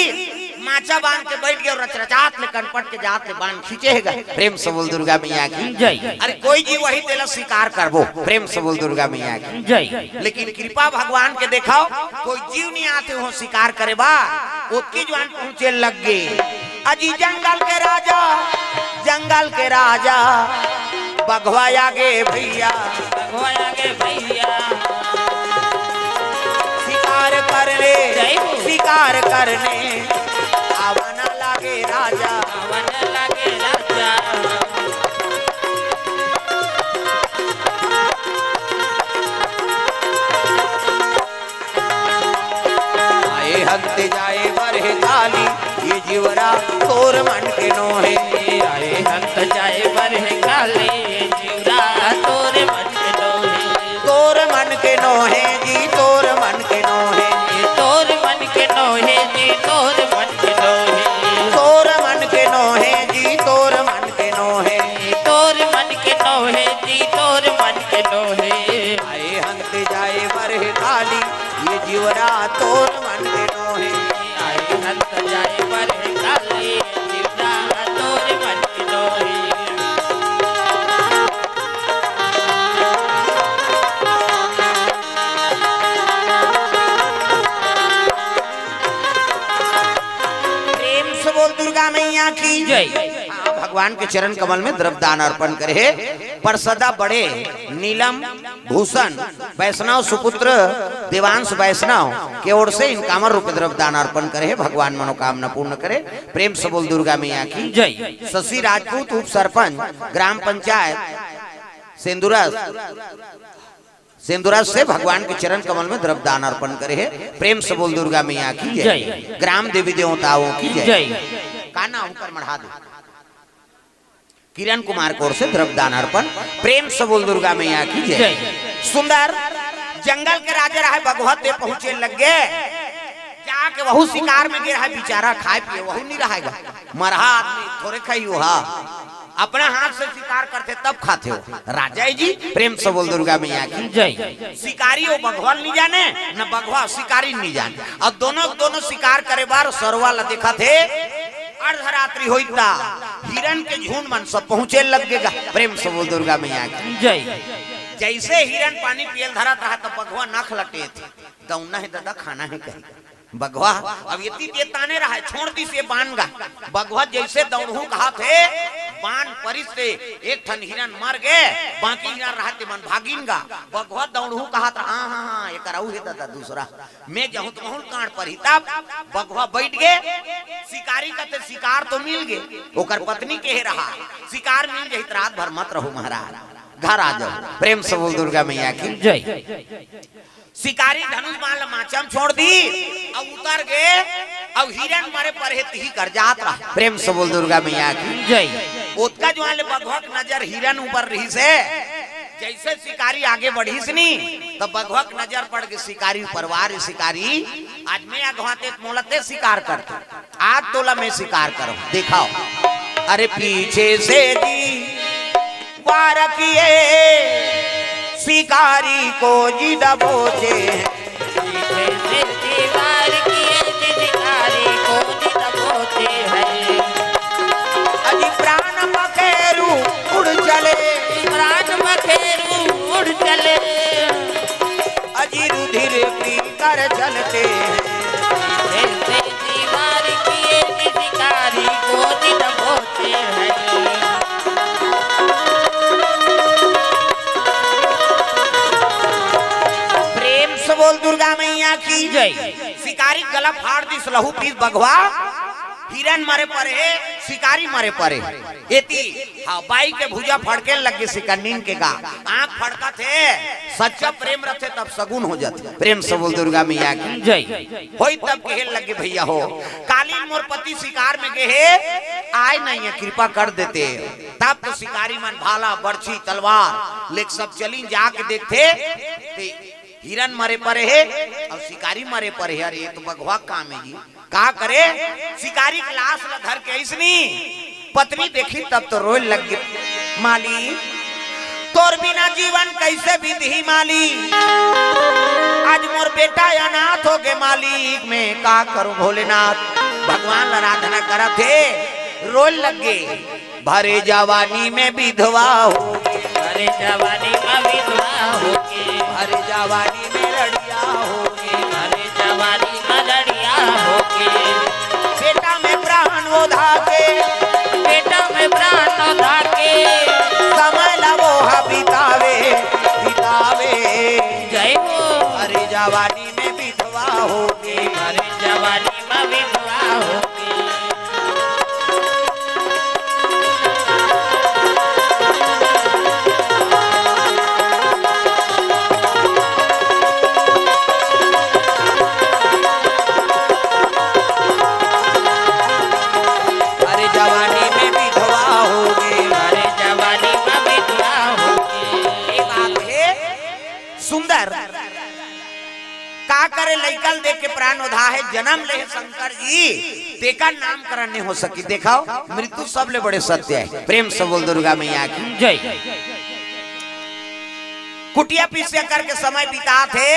माचा बांध के बैठ गए और रचरचात ले कनपट के जात ले बांध खींचेगा। प्रेम से बोल दुर्गा मैया की जय। अरे कोई जी वही तेला शिकार करबो। प्रेम से बोल दुर्गा मैया की जय। लेकिन कृपा भगवान के देखाओ, कोई जीव नहीं आते हो शिकार करे बा, उसकी जवान पहुंचे लग गए। अजी जंगल के राजा, जंगल के राजा बघवा आगे भैया, बघवा आगे भैया, शिकार करने जय हो। शिकार करने आवन लागे राजा, आवन लागे राजा, आए हंते जाए बरहे काली, ये जीवरा तोर मन के नोहे, आए हंत जाए बरहे काले, जीवरा तोरे मन के डोहे, तोर मन के नोहे जी, तोर मन के नोहे, तोर मन के नोहे जी, तोर मन के डोहे, तोर मन के नोहे जी, तोर मन के नोहे, तोर मन के नोहे जी, तोर मन के डोहे, आए हंते जाए बरहे काली, ये जीवरा तोर मन के नोहे, आए हंत जाए बरहे काले, जीवरा तोरे मन के डोहे। प्रेम से बोल दुर्गा मैया की जय। हाँ, भगवान के चरण कमल में द्रव्यदान अर्पण करे। पर सदा बड़े नीलम भूषण वैष्णव सुपुत्र देवांश वैष्णव के ओर से इन कामर रूप द्रव्यदान अर्पण करे, भगवान मनोकामना पूर्ण करे। प्रेम से बोल दुर्गा मैया की जय। शशि राजपूत उप सरपंच ग्राम पंचायत सिंदूरस से भगवान के चरण कमल में द्रव्यदान अर्पण करे है। प्रेम से बोल दुर्गा मैया की जय। ग्राम देवी देवताओं की जय। का नाम ऊपर मढ़ा दो। किरण कुमार कौर से द्रव्यदान अर्पण। प्रेम से बोल दुर्गा मैया की जय। सुंदर जंगल के राजा रहे भगवत देव पहुंचे लग गए, जाके वहु शिकार में गिर है बेचारा, खाए पिए वहु नहीं रहेगा। मरहा आदमी थोड़े खाई वहा अपना हाथ से शिकार करते तब खाते हो। राजा जी प्रेम से बोल दुर्गा मैया की जय। शिकारी वो भगवान नहीं जाने न भगवान शिकारी नहीं जाने। अब दोनों शिकार करे बार सरवा ला देखा थे। अर्धरात्रि होता हिरण के झुंड मन सब पहुंचे लग गएगा। प्रेम से बोल दुर्गा मैया की जय। जैसे हिरण पानी पियल धरत रहा तो भगवान नाक लटे थे, दौना है दादा खाना है कहीं बगवा। अब ये ताने रहा छोड़ दी से बान गा बगवा जैसे दौड़ू कहा थे बान परिस से एक ठन हिरन मर गए, बाकी हिरन रहते मन भागिन गा। बगवा दौड़ू कहा था हाँ हाँ हाँ ये कराऊ है दादा दूसरा मैं जहूं तहूं कांड पर ही तब बगवा बैठ गए। शिकारी कहते शिकार तो मिल गए, ओकर पत्नी के रहा शिकार मिल गई रात भर मत रहो महाराज घर आ जाओ। प्रेम से बोल दुर्गा मैया की जय। शिकारी धनुष बाण माचम छोड़ दी अब उतर गए। अब हिरण मरे पर ही कर जात रहा। प्रेम से बोल दुर्गा मैया की जय। उसका जो बघवा नजर हिरण ऊपर रही से जैसे शिकारी आगे बढ़ी सनी तो बघवा नजर पड़ गई शिकारी परवार। शिकारी आज मैं अगवाते मोलते शिकार करते, आज तोला मैं शिकार करूं दिखाओ। अरे पीछे से जी वार किए शिकारी को जी दबोचे, पीछे से दीवार फेरू उड़ चले, अजी रुधिर पी कर चलते जैसे दीवार किए शिकारी को दिन बोते हैं। प्रेम से बोल दुर्गा मैया की जय। शिकारी गला फाड़ दिस लहू पीस बघवा, हिरन मरे परे है, शिकारी मरे परे एती। हाँ बाई के भुजा फड़के लगे शिकन्नीन के गा, आंख फड़का थे, सच्चा प्रेम रखे तब सगुन हो जाते। प्रेम से बोल दुर्गा मैया की जय। होई तब कहे लगे भैया हो, कालीन मोर पति शिकार में गए आए नहीं है, कृपा कर देते। तब तो शिकारी मन भाला बर्छी तलवार लेक सब चली जाके देखते, हिरन मरे परे है और शिकारी मरे परे है। अरे ये तो बघवा काम है जी, का करे। शिकारी की लाश ला धर के इसनी पत्नी देखी तब तो रोए लग गई, माली तोर बिना जीवन कैसे बीती माली, आज मोर बेटा अनाथ हो गए मालिक, मैं का करूं भोलेनाथ। भगवान आराधना करा थे, रोए लग गए। भरे जवानी में विधवा हो, भरे जवानी में विधवा होके, भरे जवानी में लड़िया होगे, भरे जवानी में लड़िया होके, बेटा में प्राण वो धाके, बेटा में प्राण धाके, समय लवो बितावे बितावे। जय हो। भरे जवानी में विधवा होगे, भरे जवानी में विधवा होके, का करे लइकल देख के प्राण उधा है। जन्म ले शंकर जी तेका नामकरण नहीं हो सकी। देखाओ मृत्यु सबले बड़े सत्य है। प्रेम से बोल दुर्गा मैया की जय। कुटिया पीछे करके समय बिता थे,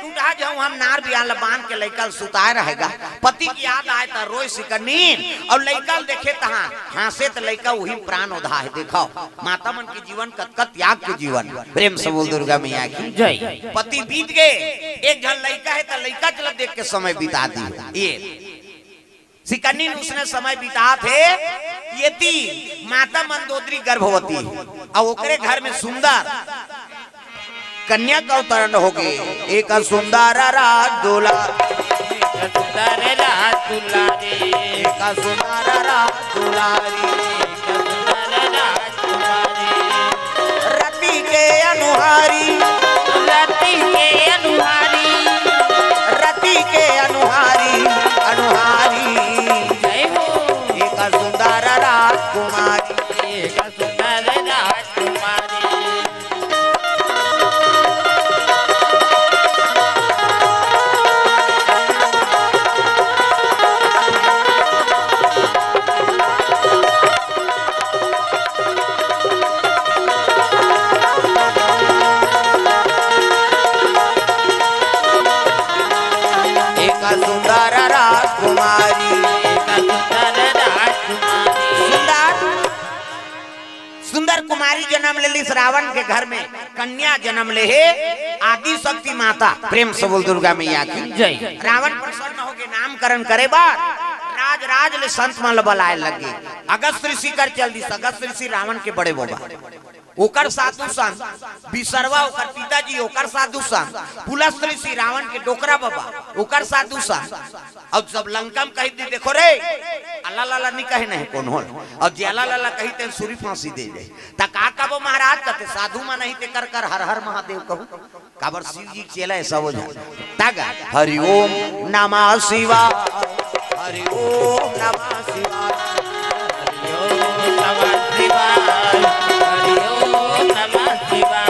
टूटा जाऊं हम नार बियाल बांध के लइकल सुताए रहेगा। पति की याद आए तो रोए सिकनीन और लइकल देखे तहां हासे तो लइका वही प्राण उधा है। देखो माता मन के जीवन कतकत त्याग के जीवन। प्रेम से बोल दुर्गा मैया की जय। पति बीत गए, एक जन लइका है तो लइका चल देख के समय बिता दी। ये सिकनीन उसने समय बिता थे। ये थी माता मंदोदरी गर्भवती और ओकरे घर में सुंदर कन्या का अवतरण हो गए। एक सुंदर राज दुला, सुंदर राज दुलारी, एक सुंदर राज दुलारी, सुंदर राज दुलारी, रति के अनुहारी, रति के अनुहारी, रति के अनुहारी अनुहारी। जय हो। एक सुंदर राजकुमारी, एक सुंदर राजकुमारी, सुंदर राजकुमारी, सुंदर राजकुमारी, सुंदर सुंदर कुमारी जन्म ले ली रावण के घर में। कन्या जन्म ले है आदि शक्ति माता। प्रेम से बोल दुर्गा मैया की जय। रावण प्रसन्न हो के नामकरण करे बार राज राज ले संत मन बलाए लगे। अगस्त ऋषि कर चल दी। अगस्त ऋषि रावण के बड़े बाबा, ओकर साधु संत बिसरवा ओकर पिताजी, ओकर साधु संत पुलस ऋषि रावण के डोकरा बाबा, ओकर साधु संत। अब सब लंका में कही दी देखो रे अल्लाह लाला नहीं कहे नहीं कौन हो, और जे अल्लाह लाला कही ते सूरी फांसी दे दे। ता का कबो महाराज कहते साधु मा नहीं ते कर कर हर हर महादेव कहू। काबर शिव जी चेला ऐसा हो जा तागा। हरि ओम नमः शिवाय, हरि ओम नमः शिवाय, हरि ओम नमः शिवाय, हरि ओम नमः शिवाय।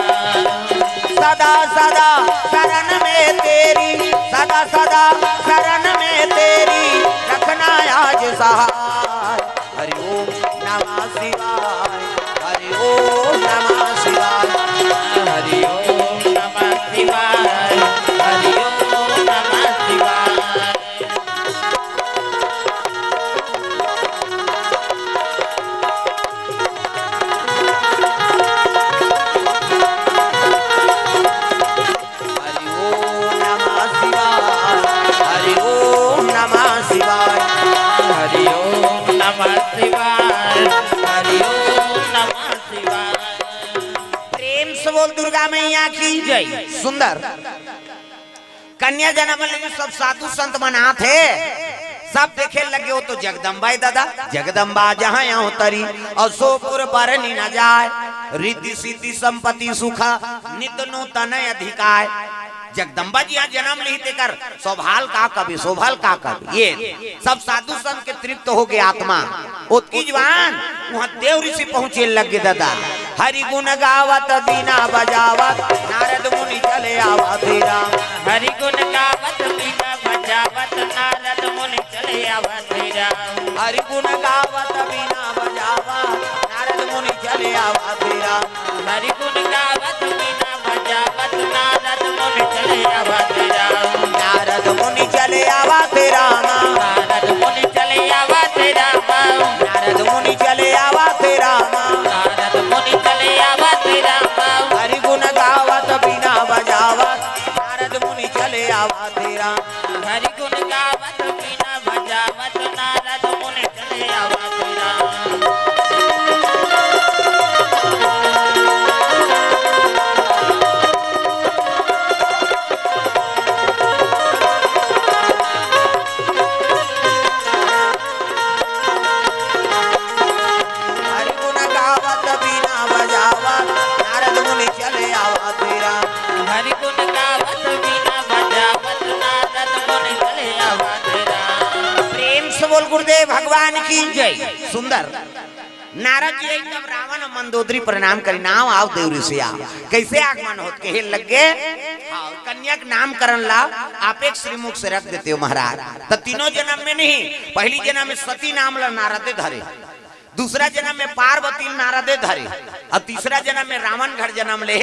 सदा सदा शरण में तेरी, सदा सदा शरण में तेरी, रखना आज सहाय। हरि ओम नमः शिवाय, हरि ओम नमः शिवाय, हरि ओम नमः शिवाय, हरि ओम नमः शिवाय। दुर्गा मैया की जय। सुंदर कन्या जन्म लेने सब साधु संत मना थे, सब देखे लगे हो तो जगदम्बा दादा जगदम्बा जहाँ यहाँ तरी और सोपुर बरनी न जाए, रिद्धि सिद्धि संपत्ति सुखा नित नूतन अधिकार। जगदम्बा जी यहाँ जन्म लेते कर सौभाल का कवि शोभल का कवि, ये सब साधु संत के तृप्त हो गए आत्मा उत्की जवान वहाँ देव ऋषि पहुंचे लगे दादा। हरि गुण गावत बीना बजावत नारद मुनि चले आवा तेरा, हरि गुण गावत बीना बजावत नारद मुनि चले आवा तेरा, हरि गुण गावत बीना बजावा नारद मुनि चले आवा तेरा, हरि गुण गावत बीना बजावत नारद मुनि चले आवा तेरा, नारद मुनि चले आवा तेरा, नारद मुनि चले आवा तेरा, नारद मुनि चले आवा तेरा, नारद मुनि चले आवा तेरा, हरि गुण गावत बीना बजावत नारद मुनि चले आवा तेरा, हरि गुण गावत बीना बजावत नारद मुनि चले आवा तेरा। हरि गुण गावत बीना बजावत नारद मुनि चले आवा तेरा, हरि गुण गावत बीना बजावत नारद मुनि चले आवा तेरा। प्रेम से बोल गुरुदेव भगवान की जय। सुंदर नारद जी एकदम रावण और मंदोदरी प्रणाम करी नाम आओ देव ऋषि आओ, कैसे आगमन होत कहे लगे कन्या का नामकरण ला आप एक श्रीमुख से रख देते हो महाराज। तो तीनों जन्म में नहीं, पहली जन्म में सती नाम ला नारदे धरे, दूसरा जन्म में पार्वती नारदे धरे और तीसरा जन्म में रावण घर जन्म ले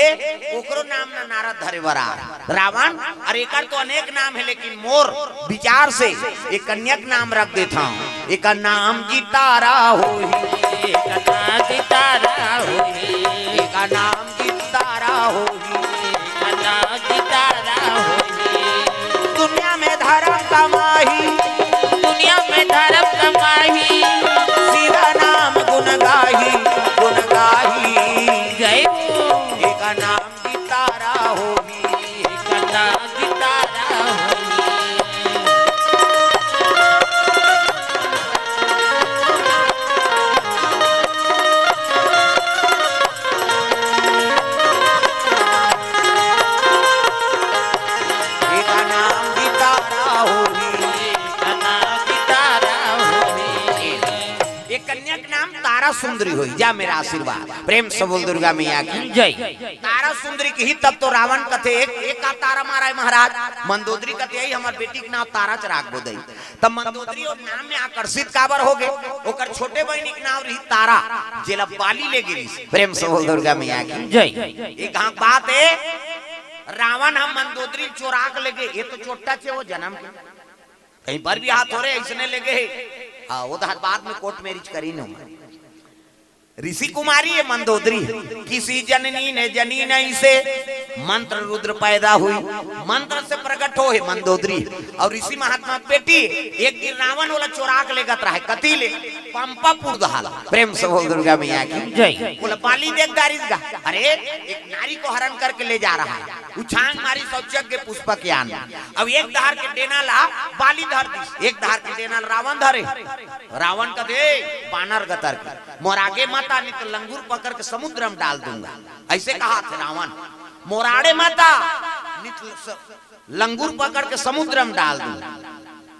ओकरो नाम ना नारद धरे बरा रावण। और एक तो अनेक नाम है लेकिन मोर विचार से एक कन्यक नाम रख देता हूँ, एक नाम गीतारा होई, एक नाम गीतारा होई, एक नाम गीतारा होई, एक नाम गीतारा होई। दुनिया में धर्म कमाही, दुनिया में धर्म कमाही, सीधा नाम गुण गाही, गुण गाही जय हो। एक नाम गीतारा होई, एक नाम गीतारा होई। एक नाम गीतारा होई, एक नाम गीतारा होई। एक कन्या का नाम तारा सुंदरी हुई। जा मेरा आशीर्वाद प्रेम से बोल दुर्गा मैया की जय। तारा सुंदरी की ही तब तो रावण कथे एक का तारा मारा है महाराज, मंदोदरी कथे ही हमार बेटी के नाम तारा चराग बोदई। तब मंदोदरी और नाम में आकर्षित काबर हो गए, ओकर छोटे बहनी के नाम रही तारा जेला बाली ले गिरी। प्रेम से बोल दुर्गा मैया की जय। एक हाँ बात है, रावण हम मंदोदरी चोरा के ले गए, ये तो छोटा छे वो जन्म के कहीं पर भी हाथ हो रहे ऐसने ले गए। हाँ वो तो बाद में कोर्ट मैरिज करी न ऋषि कुमारी है मंदोदरी, किसी जननी ने जनी नहीं से मंत्र रुद्र पैदा हुई, मंत्र से प्रकट हो है मंदोदरी। और ऋषि महात्मा बेटी एक दिन रावण वाला चोरा के लेगत रहा है कथी ले पंपापुर दहाला। प्रेम से बोल दुर्गा मैया की जय। बोला बाली देख दारिस गा, अरे एक नारी को हरण करके ले जा रहा है, उछांग मारी सौचक के पुष्पक यान। अब एक धार के डेना ला बाली धर दी, एक धार के डेना रावण धरे। रावण का दे बानर गतर के मोर आगे माता नहीं तो लंगूर पकड़ के समुद्र में डाल दूंगा, ऐसे कहा था रावण। मोराड़े माता नहीं तो लंगूर पकड़ के समुद्र में डाल दूंगा।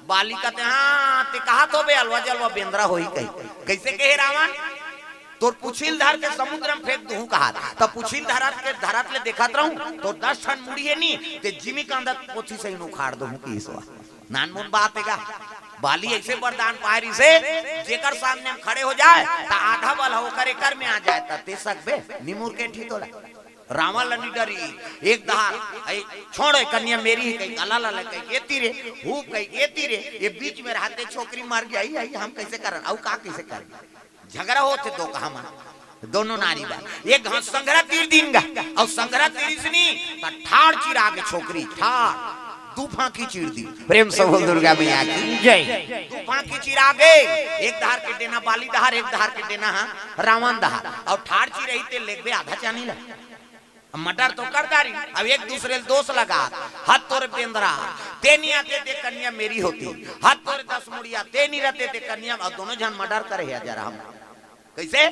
बाली कहते हाँ ते कहा तो बे अलवा जलवा बेंद्रा हो ही कही, कैसे कहे रावण तो पुछिल धर के समुद्र में फेंक दूं कहा। तब पुछिल धरत ले देखत रहूं तो 10 ठन मुड़ी है नी ते जिमी का अंदर पोथी से उखाड़ दूं की इसवा नानमुन बात है का। बाली ऐसे वरदान पायरी से जेकर सामने में खड़े हो जाए ता आधा बल होकर एकर में आ जाए ता ते सकबे निमुर के ठीक होला। रावण लनी डरी एक दहार छोड़ो कन्या मेरी है कहीं अला ला कहीं एती रे हु कहीं एती रे ये बीच में रहते छोकरी मार गई आई हम कैसे करन औ का कैसे कर झगड़ा होते दो कहा मन दोनों नारी बा एक घास संग्रह तीर दिन गा और संग्रह तीर सनी ता ठाड़ चिरा के छोकरी ठाड़ तूफान की चीर दी। प्रेम से बोल दुर्गा मैया की जय। तूफान की चीर आ गए, एक धार के देना बाली दहार, एक धार के देना रावण दहार और ठाड़ चीर रही ते लेगबे आधा चानी ला मटर तो कर दारी, अब एक दूसरे दोष लगा, हाथ तोरे पेंद्रा ते नहीं आते थे कन्या मेरी होती, हाथ तोरे 10 मुड़िया ते नहीं रहते थे कन्या, अब दोनों जन मर्डर करे है जरा हम कैसे।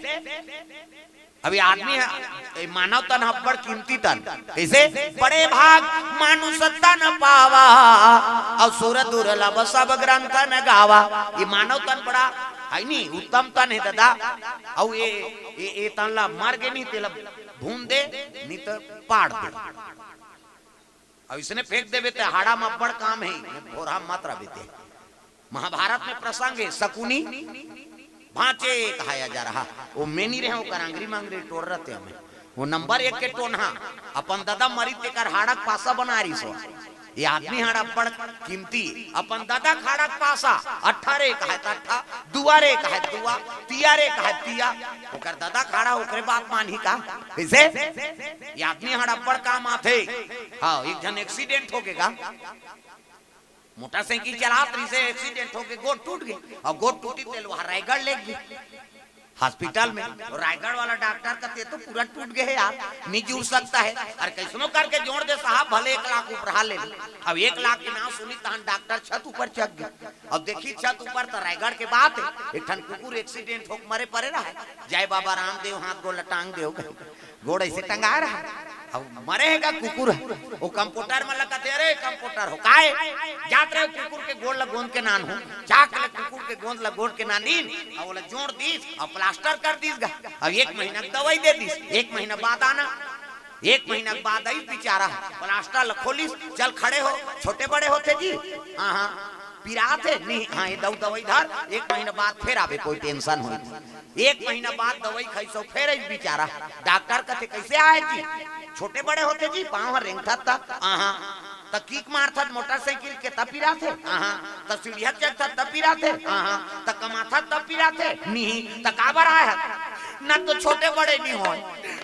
अभी आदमी है मानव तन बड़ कीमती तन, कैसे बड़े भाग मानुष तन पावा और सूरत दुर्लभ सब ग्रंथ न गावा। ये मानव तन बड़ा है नहीं उत्तम तन है दादा, और ये तन ला मर के नहीं तेला भून दे नहीं तो पाड़ दे, अब इसने फेंक दे बेटे हाड़ा में बड़ काम है भोरा मात्रा बेटे। महाभारत में प्रसंग है शकुनी भांचे खाया जा रहा, वो मैं नहीं रहे वो करांगरी मांगरी टोर रहते हमें, वो नंबर 1 के टोनहा अपन दादा मरी तेकर हाड़क पासा बना रही सो। ये आदमी हाड़ा बड़ कीमती, अपन दादा खाड़क पासा 18 का है अट्ठा, दुआरे का है दुआ, तियारे का है तिया, ओकर दादा खाड़ा ओकरे बात मानी का कैसे। ये आदमी हाड़ा बड़ काम आथे। हाँ एक जन एक्सीडेंट हो गया, मोटरसाइकिल चलात रही से एक्सीडेंट हो गए, गोड़ टूट गई, और गोड़ टूटी तेल वहां रायगढ़ ले गई हॉस्पिटल में, और रायगढ़ वाला डॉक्टर कहते तो पूरा टूट गए यार नहीं जुड़ सकता है, और कैसनो करके जोड़ दे साहब भले 1 लाख ऊपर ले। अब 1 लाख के नाम सुनी तहन डॉक्टर छत ऊपर चढ़ गया, अब देखी छत ऊपर तो रायगढ़ के बात है, एक ठन कुकुर एक्सीडेंट हो मरे पड़े रहा, जय बाबा रामदेव हाथ गोड़ टांग दे गोड़ ऐसे टंगा रहा, अब मरे है का कुकुर है, वो कंप्यूटर में लगा दे रे कंप्यूटर हो काए जात रहे कुकुर के गोड़ लगोंद के नान हो चाक ले कुकुर के गोंद लगोड़ के नानीन और बोला जोड़ दीस और प्लास्टर कर दीस गा, अब 1 महीना दवाई दे दीस, 1 महीना बाद आना, 1 महीना बाद आई बेचारा प्लास्टर खोलिस चल खड़े हो, छोटे बड़े होते जी हाँ हाँ पिरा थे नहीं, हाँ ये दवाई धर, 1 महीना बाद फिर आवे कोई टेंशन हो, 1 महीना बाद दवाई खाई सो फिर बेचारा डॉक्टर कहते कैसे आए जी, छोटे बड़े होते जी पाँव रेंगता था त किक मारता मोटरसाइकिल के तब पिरा थे त सीढ़िया चढ़ता तब पिरा थे त कमाथा तब पिरा थे नहीं त काबर आया न तो छोटे बड़े नहीं हो,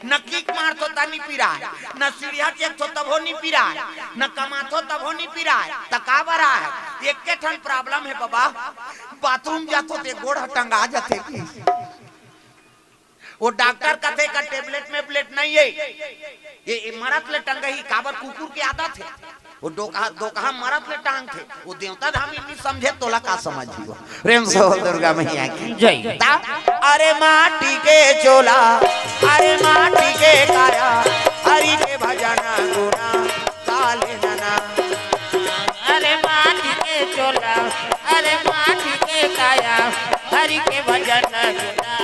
न किक मारतो त नहीं पिरा, न सीढ़िया चढ़तो तब हो नहीं पिरा, न कमाथो तब हो नहीं पिरा, त काबर आया एक के ठन प्रॉब्लम है बाबा, बाथरूम जातो ते गोड़ टंगा जाते, वो डॉक्टर कहते का टेबलेट में प्लेट नहीं है, ये मरत ले टंगही काबर कुकुर के आदत है, वो दोकहा मरत ले टांग थे, वो देवता धाम इतनी समझे तोला का समझियो। प्रेम से दुर्गा मैया की जय। अरे माटी के चोला अरे माटी के काया हरि के भजन गुना काले नना, अरे माटी के चोला अरे माटी के काया हरि के भजन गुना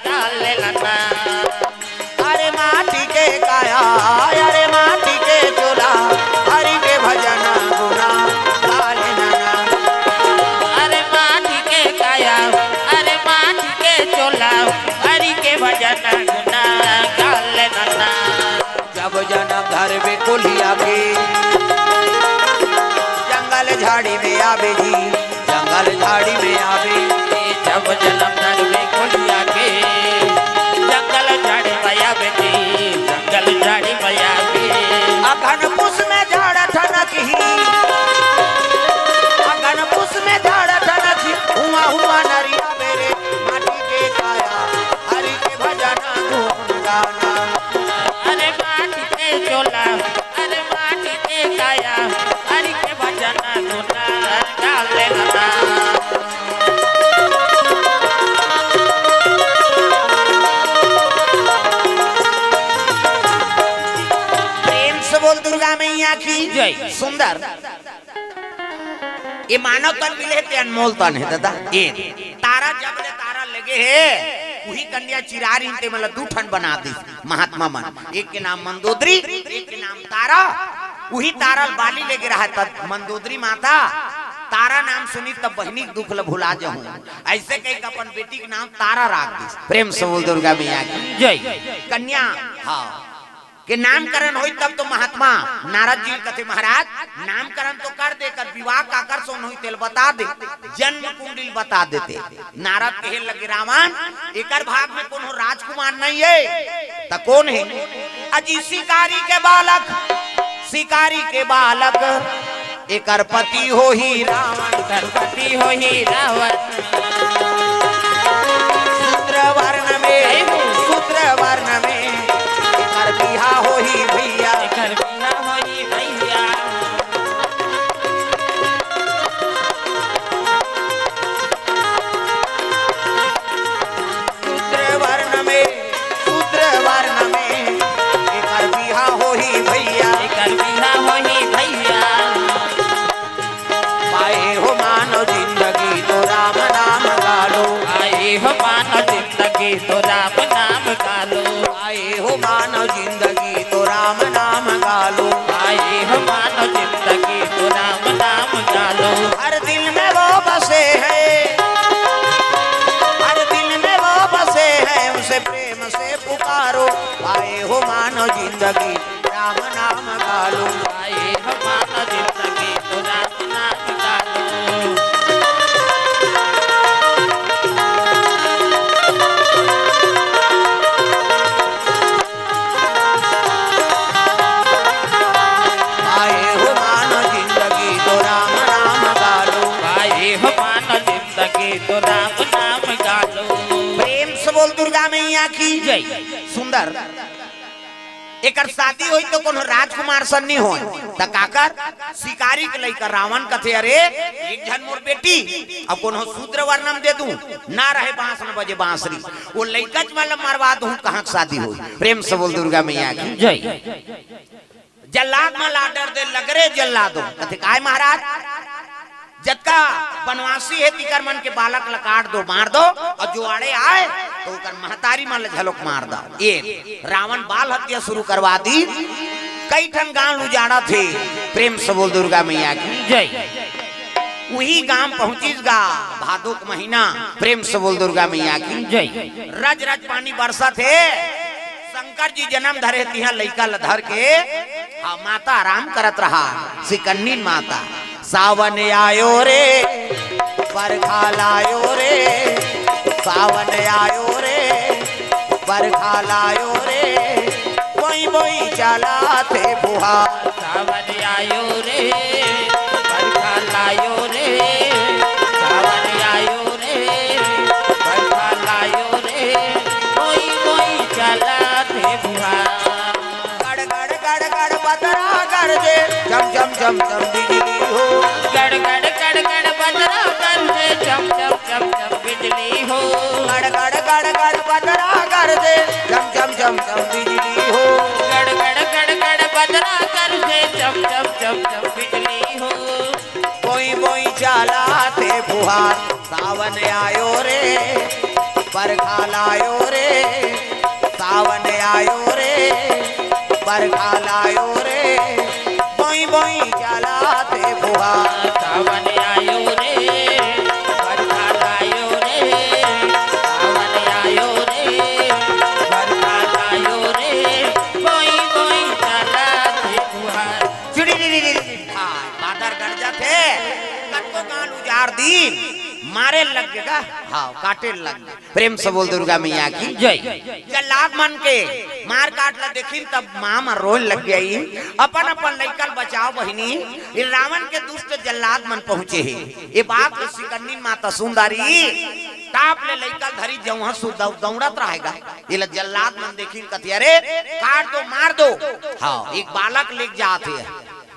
काले नना, अरे माटी के काया अरे माटी के चोला हरि के भजन गुना काले नना, अरे माटी के काया अरे माटी के चोला हरि के भजन गुना काले नना, जब जन्म घर में कोलिया के जंगल झाड़ी में आवे जी, जंगल झाड़ी में आवे, जब जन्म घर में कोलिया के जंगल झाड़ी में आवे जी, जंगल झाड़ी में आवे, अगन पुस में झाड़ ठनक ही, अगन पुस में झाड़ ठनक ही, हुआ हुआ नरिया मेरे माटी के काया हरि के भजन गुण गाना, अरे माटी के चोला अरे माटी के काया हरि के भजन गुना काले नना, प्रेम से बोल दुर्गा मैया की जय। सुंदर ये मानव तन मिले थे अनमोल तन है दादा, ये तारा जब ले तारा लगे है वही कन्या चिरारी ते मतलब 2 ठन बना दी महात्मा मन, एक के नाम मंदोदरी एक के नाम तारा, वही तारा बाली लेके रहा तब मंदोदरी माता तारा नाम सुनी तब बहनी दुख ल भुला जाऊं, ऐसे कहीं अपन बेटी के नाम तारा रख दी। प्रेम से बोल दुर्गा मैया की जय। कन्या हाँ के नामकरण होई तब तो महात्मा नारद जी कहते महाराज नामकरण तो कर दे कर विवाह का आकर्षण हुई तेल बता दे, जन्म कुंडली बता देते, नारद कहे लगे रावण एकर भाग में कौन हो राजकुमार नहीं है तो कौन है, अजी शिकारी के बालक, शिकारी के बालक एकर पति हो ही रावण, पति हो ही रावण, शूद्र वर्ण में एकर बिहा हो ही बिहा होई भैया शूद्र वर्ण में एकर बिहा होई भैया एकर बिहा होई भैया पाए हो मानव जिंदगी तो राम नाम गालो आए हो मानव जिंदगी तो राम नाम गालो आए हो मानव जिंदगी तो राम नाम गालो आए हो मानव जिंदगी तो राम नाम गालो हर दिल में वो बसे हैं हर दिल में वो बसे हैं उसे प्रेम से पुकारो आए हो मानव जिंदगी राम नाम गालो आए हो मानव जिंदगी तो राम नाम गालो आए हो मानव जिंदगी तो राम नाम गालो आए हो मानव जिंदगी तो राम नाम गालो प्रेम से बोल दुर्गा मैया की जय सुंदर एकर शादी होई तो कोनो राजकुमार सन्नी हो त काकर शिकारी के लइका रावण कथे अरे एक जन मोर बेटी अब कोनो शूद्र वर्णम दे दूं ना रहे बांस न बजे बांसुरी वो लइका वाला मरवा दूं कहां शादी होई प्रेम से बोल दुर्गा मैया की जय जल्लाद में लाडर दे लगरे जल्लादो कथे काय महाराज जतका बनवासी है तिकर मन के बालक ल काट दो मार दो और जो आड़े आए तो उकर महतारी मन झलक मार दो ये रावण बाल हत्या शुरू करवा दी कई ठन गांव उजाड़ा थे प्रेम से बोल दुर्गा मैया की जय वही गांव पहुंचीस गा भादो का महीना प्रेम से बोल दुर्गा मैया की जय रज रज पानी बरसा थे शंकर जी जन्म धरे तिहा लइका ल धर के आ माता आराम करत रहा सिकन्नी माता सावन आयो रे बरखा लायो रे सावन आयो रे बरखा लायो रे बोई बोई चला थे बुहार सावन आयो रे बरखा लायो रे सावन आयो रे बरखा लायो रे कोई कोई चला थे बुहार गड़ गड़ गड़ गड़ बदरा गरजे जम जम जम जम बिजली हो गड़ गड़ गड़ गड़ बदरा गरजे चम चम चम चम बिजली हो गड़ गड़ गड़ गड़ बदरा गरजे जम जम जम जम बिजली हो गड़ गड़ गड़ गड़ बदरा गरजे चम चम चम चम बिजली हो कोई बोई चला थे फुहार सावन आयो रे बरखा लायो रे सावन आयो रे बरखा लायो रे बोई बोई चला थे फुहार सावन आयो रे बरखा लायो रे सावन आयो रे बरखा लायो रे कोई कोई चला थे बुहार बादर गड़ जाते कटको कान उजार दिन मारे लग गएगा हाँ काटे लग गए प्रेम से बोल दुर्गा मैया की जय जल्लाद मन के मार काट ला देखी तब माँ में रोल लग गई अपन अपन लइकल बचाओ बहिनी ये रावण के दुष्ट जल्लाद मन पहुँचे है ये बात के सिकन्नी माता सुंदरी ताप ले लइकल धरी जौहा सु दौड़त रहेगा ये जल्लाद मन देखी कथी अरे काट दो मार दो हाँ एक बालक लेके जाते है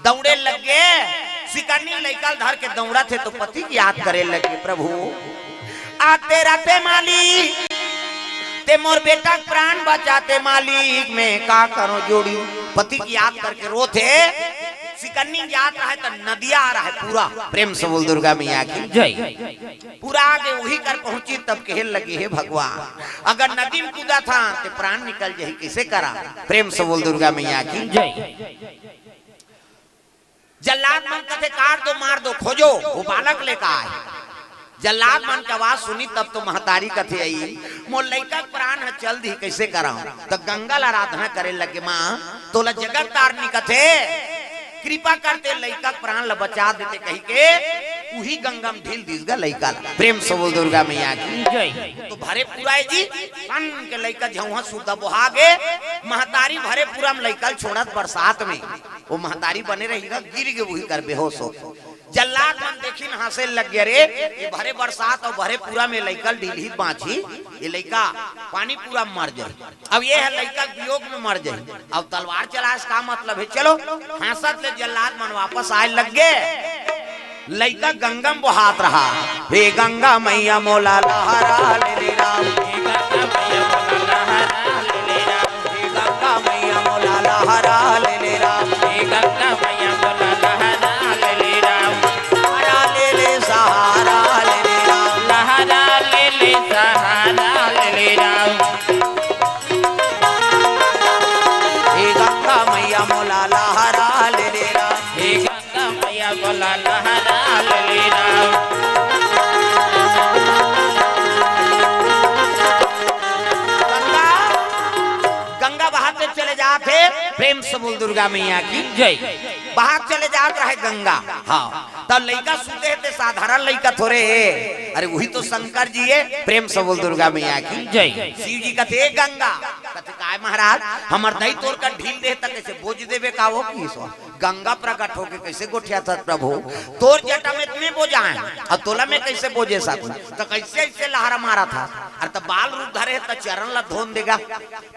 दौड़े लगे सिकन्नी लइकल धर के दौड़ा थे तो पति की याद करे लगे प्रभु आते रहते मालिक ते मोर बेटा प्राण बचाते मालिक मैं का करो जोड़ी पति की याद करके रोते सिकन्नी याद रहा है तो नदिया आ रहा है पूरा प्रेम से बोल दुर्गा मैया की जय पूरा आगे वही कर पहुंची तब कहने लगी है भगवान अगर नदी में कूदा था तो प्राण निकल जाए कैसे करा प्रेम से बोल दुर्गा मैया की जय जल्लाद मन कथे काट दो मार दो खोजो वो बालक लेकर आए जल्लाद मन की आवाज सुनी तब तो महतारी कथे आई मोर लइका प्राण है चल दी कैसे कराऊं तो गंगा ला आराधना करे लगे माँ तोला जगत तारनी कथे कृपा करते लइका प्राण ला बचा देते कही के वही गंगा में ढील दीस गा लइका प्रेम से बोल दुर्गा मैया की जय। तो भरे पूरा जी सन के लइका झौहा सुदा बोहागे महतारी भरे पूरा में लइका छोड़त बरसात में वो महतारी बने रही गिर गे वही कर बेहोश हो जल्लाद मन देखी हंसे लग गया रे ये भरे बरसात और भरे पूरा में लइका ढील बाँची ये लइका पानी पूरा मर जाए अब ये है लइका वियोग में मर जाए अब तलवार चला इसका मतलब है चलो हंसत ले जल्लाद मन वापस आए लग गए लइका गंगा में बहात रहा हे गंगा मैया मोला लहरा ले राम हे गंगा मैया मोला लहरा ले राम हे गंगा मैया मोला लहरा ले राम सहारा ले सहारा ले राम लहरा ले सहारा ले राम हे गंगा मैया मोला लहरा ले राम हे गंगा मैया मोला लहरा ले राम गंगा गंगा बहाते चले जाते प्रेम से बोल दुर्गा मैया की जय। बाहर चले जात रहे गंगा हाँ तब लइका सुते थे साधारण लइका थोड़े अरे वही तो शंकर जी है प्रेम से बोल दुर्गा मैया की जय। शिव जी कहते गंगा कहते काय महाराज हमर दही तोड़ कर ढील दे तक कैसे बोझ देवे का वो की सो गंगा प्रकट होके कैसे गोठिया था प्रभु तोर जटा में इतने बोझाए और तोला में कैसे बोझे साथ तो कैसे ऐसे लहरा मारा था अरे तो बाल रूप धरे तो चरण ला धोन देगा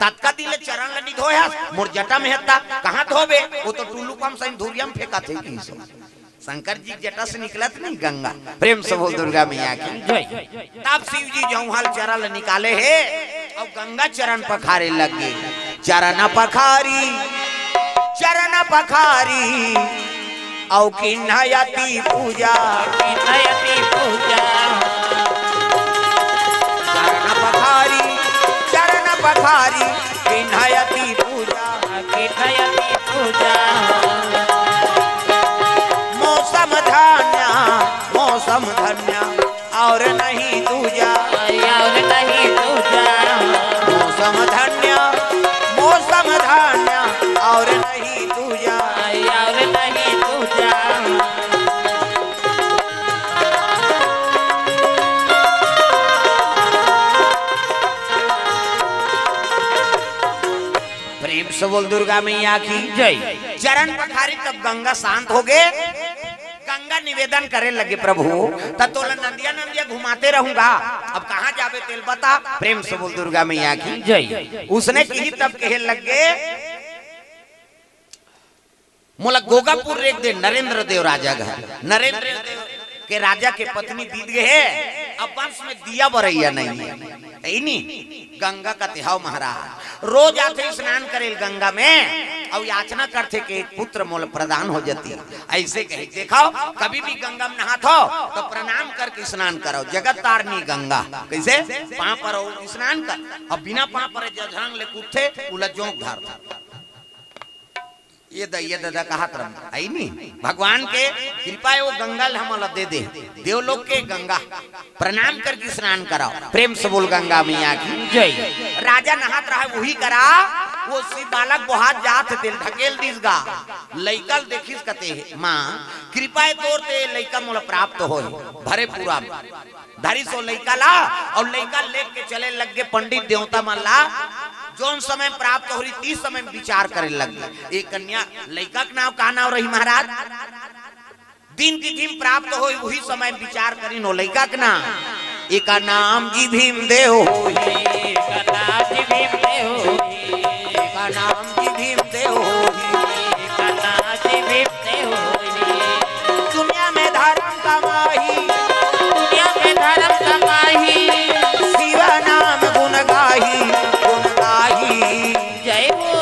तत्का दिले चरण ला नहीं धोया मोर जटा में हत्ता कहाँ धोबे वो तो टुल्लू कम सही धूरिया में फेंका थे की सो शंकर जी जटा से निकलत नहीं गंगा प्रेम से बोल दुर्गा मैया की जय। तब शिव जी जौहल चरण निकाले है और गंगा चरण पखारे लग गए चरण पखारी औ किन्हयति पूजा किन्हयति पूजा चरण पखारी किन्हयति पूजा किन्हयति पूजा मौसम धन्य और नहीं दूजा और नहीं दूजा मौसम धन्य और नहीं दूजा और नहीं दूजा प्रेम से बोल दुर्गा मैया की जय। चरण पखारी तब गंगा शांत हो गए गंगा निवेदन करे लगे प्रभु तब तो नदिया घुमाते रहूंगा अब कहाँ जावे तेल बता प्रेम से बोल दुर्गा मैया की जय। उसने की तब कहे लग गए मोला गोगापुर रेख दे नरेंद्र देव राजा घर नरेंद्र देव के राजा के पत्नी दीद गए अब वंश में दिया बरैया नहीं है नहीं गंगा का तिहाव महाराज रोज आते स्नान करे गंगा में और याचना करते कि एक पुत्र मोल प्रदान हो जाती ऐसे कहे देखो कभी भी गंगा में नहात हो तो प्रणाम करके स्नान करो जगत तारनी गंगा कैसे पाँव पर स्नान कर और बिना पाँव पर जझंग ले कूदते उलझ जोंक धार ये दादा कहा आई नहीं भगवान के कृपा वो गंगा हमला दे दे देवलोक के गंगा प्रणाम करके स्नान कराओ प्रेम से बोल गंगा मैया की जय। राजा नहात रहा वही करा वो शिव बालक बोहात जात तेल ढकेल दिसगा लइकल देखिस कते माँ कृपा तोरते लइका मोला प्राप्त हो भरे पूरा धरी सो लइका ला और लइका लेके चले लग गए पंडित देवता मन ला जोन समय प्राप्त हो रही 30 समय विचार करे लग गए एक कन्या लइका का नाम का नाम रही महाराज दिन की दिन प्राप्त हो वही समय विचार करी नो लइका का नाम एक नाम जी भीम देव होई एक नाम जी भीम देव होई एक नाम जी भीम देव होई एक नाम जी भीम देव होई दुनिया में धर्म कमाही दुनिया में धर्म कमाही शिव नाम गुण गाही जय हो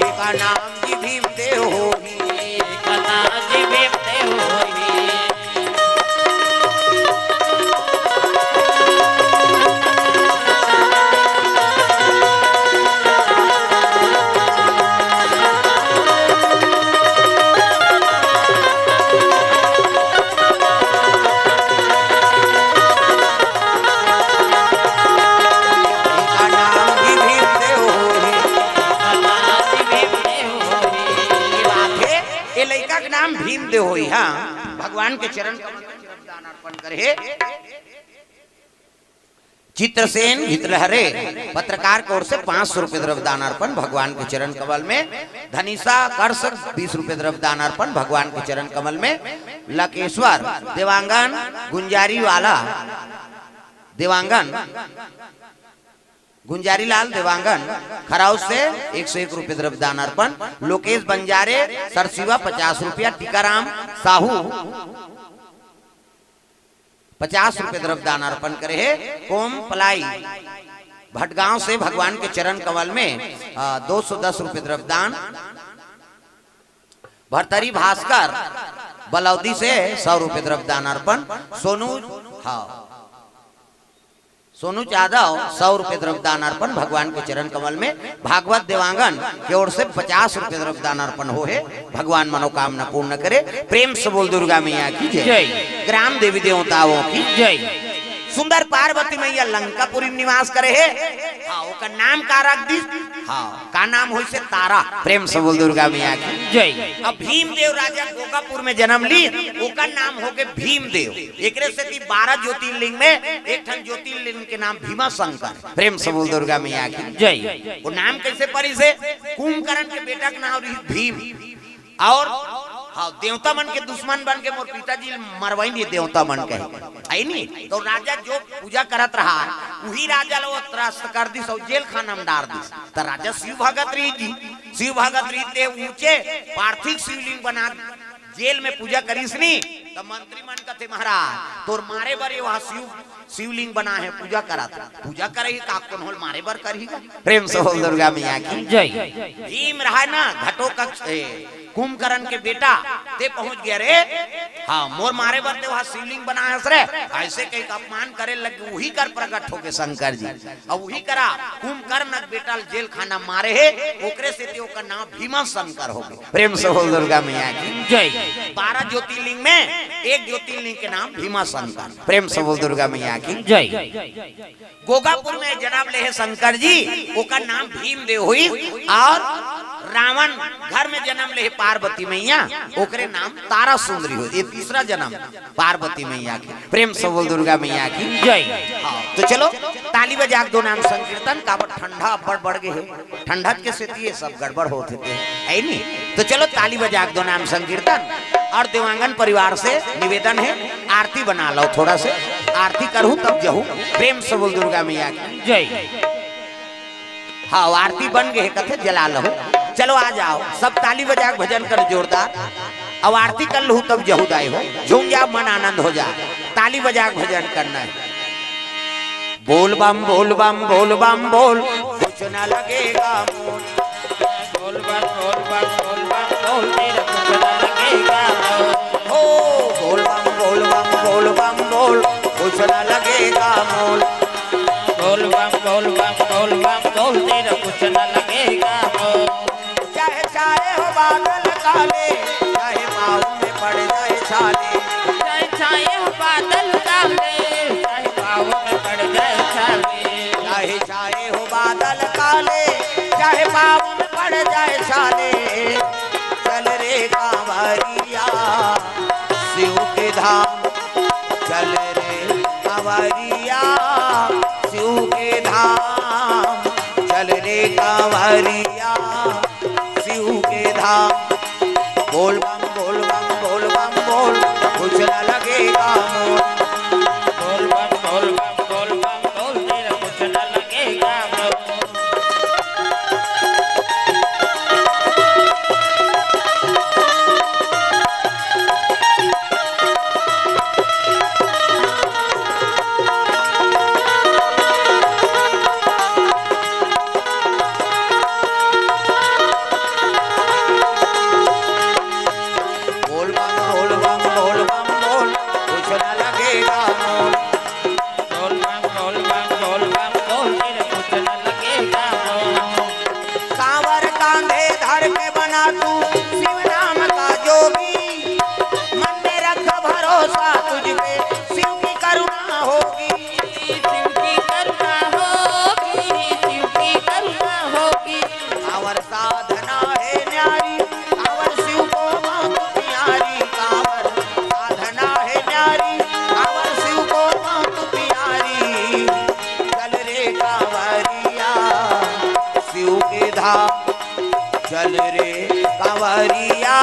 एक नाम जी भीम देव होई एक नाम जी भीम देव होई भीम देव होई हाँ भगवान के चरण दान अर्पण करे। चित्रसेन हितलहरे पत्रकार की ओर से 500 रुपए द्रव्य दान अर्पण भगवान के चरण कमल में। धनीसा कर्षक 20 रुपए द्रव्य दान अर्पण भगवान के चरण कमल में। लकेश्वर देवांगन गुंजारी वाला गुंजारी लाल देवांगन खराउस से 101 रुपए द्रव्य दान अर्पण। लोकेश बंजारे सरसिवा 50 रुपया। टीकाराम साहू 50 रुपए द्रव्य दान अर्पण करे है। कोम पलाई भटगांव से भगवान के चरण कमल में 210 रुपए द्रव्य दान। भरतरी भास्कर बलौदी से 100 रुपए द्रव्य दान अर्पण। सोनू यादव 100 रुपए द्रव्य दान अर्पण भगवान के चरण कमल में। भागवत देवांगन की ओर से 50 रुपए द्रव्य दान अर्पण हो है। भगवान मनोकामना पूर्ण करे। प्रेम से बोल दुर्गा मैया की जय। ग्राम देवी देवताओं की जय। सुंदर पार्वती मैया लंकापुरी में निवास करे है। हाँ ओका नाम का रख दी। हाँ का नाम हो से तारा। प्रेम से बोल दुर्गा मैया की जय। अब भीमदेव राजा गोकापुर में जन्म ली। ओका नाम हो गए भीमदेव। एकरे से 12 ज्योतिर्लिंग में एक ठन ज्योतिर्लिंग के नाम भीमा शंकर। प्रेम से बोल दुर्गा मैया की जय। वो नाम कैसे पड़ी से कुंभकर्ण के बेटा का नाम भीम। और हाँ देवता मन के दुश्मन बन के मोर पिताजी मरवाई नहीं देवता मन के है नहीं। तो राजा जो पूजा करत रहा वही राजा लो त्रस्त कर दी सब जेल खाना में डाल दी। तो राजा शिव भगत रही जी। शिव भगत रही ऊंचे पार्थिव शिवलिंग बना जेल में पूजा करीस नी। तो मंत्री मन कहते महाराज तोर मारे बर वहाँ शिवलिंग बना है पूजा करा पूजा करेगी का कौन होल मारे बर करेगा। प्रेम से बोल दुर्गा मैया की जय। भीम रहा ना घटोत्कच कुंभकर्ण के बेटा ते पहुंच गया रे। हाँ मोर मारे बर ते वहाँ शिवलिंग बना है रे। ऐसे कहीं अपमान करे लगे वही कर प्रकट हो के शंकर जी। अब वही करा कुंभकर्ण बेटा जेल खाना मारे है ओकरे से ते ओकर नाम भीमा शंकर हो गए। प्रेम से बोल दुर्गा मैया की जय। 12 ज्योतिर्लिंग में एक ज्योतिर्लिंग के नाम भीमा शंकर। प्रेम से बोल दुर्गा मैया की जय। गोगापुर में जनाब ले है शंकर जी ओका नाम भीमदेव हुई। और रावण घर में जन्म ले पार्वती मैया ओकरे नाम तारा सुंदरी हुई। ये तीसरा जन्म पार्वती मैया की। प्रेम से बोल दुर्गा मैया की जय। तो चलो ताली बजा दो नाम संकीर्तन का ठंडा बढ़ गए है। ठंडा के से ये सब गड़बड़ होते थे है नहीं। तो चलो ताली बजा दो नाम संकीर्तन। और देवांगन परिवार से निवेदन है आरती बना लो थोड़ा से आरती करूं तब जाऊं। प्रेम से बोल दुर्गा मैया की जय। हाँ आरती बन गए कथे जला लो। चलो आ जाओ सब ताली बजा भजन कर जोरदार। अब आरती कर लूं तब जहुदाई हो झूम जा मन आनंद हो जा। ताली बजा भजन करना है। बोल बम बोल बम बोल बम बोल कुछ ना लगेगा मोल। बोल बम बोल बम बोल बम बोल तेरा कुछ ना लगेगा हो। बोल बम बोल बम बोल बम बोल कुछ ना लगेगा मोल। बोल बम बोल बम बोल बम बोल तेरा कुछ ना लगेगा मोल। चाहे चाहे हो बादल काले चाहे पाँव में पड़ जाए छाले। चाहे छाए हो बादल काले चाहे पाँव में पड़ जाए छाले। चाहे चाहे हो बादल काले चाहे पाँव में पड़ जाए छाले। चल रे कांवरिया शिव के धाम चल रे कांवरिया शिव के धाम। चल रे कांवरिया शिव के धाम। बोल बम बोल बम बोल बम बोल कुछ न लगेगा मोल। बोल बम बोल बम बोल बम बोल तेरा कुछ ना लगेगा मोल। कांवरिया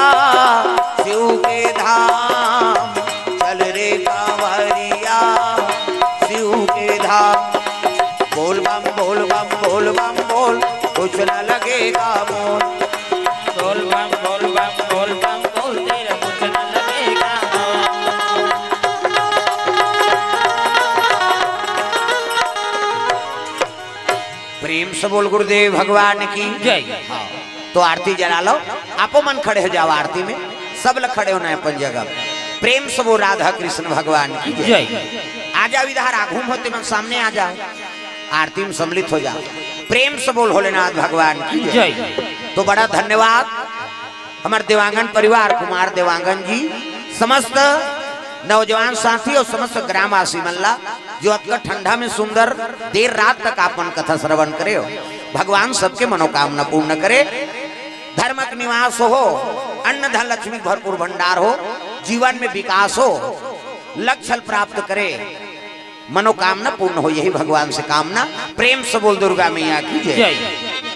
शिव के धाम, चल रे कांवरिया शिव के धाम। बोल बम बोल बम बोल बम बोल, कुछ न लगेगा मोल। बोल बम बोल बम बोल बम बोल, तेरा कुछ न लगेगा मोल। प्रेम से बोल गुरुदेव भगवान की जय। तो आरती जला लो, आपो मन खड़े हो जाओ आरती में, सब लोग खड़े होना है अपन जगह। प्रेम से वो राधा कृष्ण भगवान की जय। आ जाओ इधर, आघूम होते मन सामने आ जाओ, आरती में सम्मिलित हो जाओ। प्रेम से बोल भोलेनाथ भगवान की जय। तो बड़ा धन्यवाद हमारे देवांगन परिवार, कुमार देवांगन जी, समस्त नौजवान साथी और समस्त ग्रामवासी मल्ला जो अतका ठंडा में सुंदर देर रात तक आपन कथा श्रवण करे हो। भगवान सबके मनोकामना पूर्ण करे, धर्मक निवास हो, अन्न धन लक्ष्मी भरपूर भंडार हो, जीवन में विकास हो, लक्ष्य प्राप्त करे, मनोकामना पूर्ण हो, यही भगवान से कामना। प्रेम से बोल दुर्गा मैया की जय।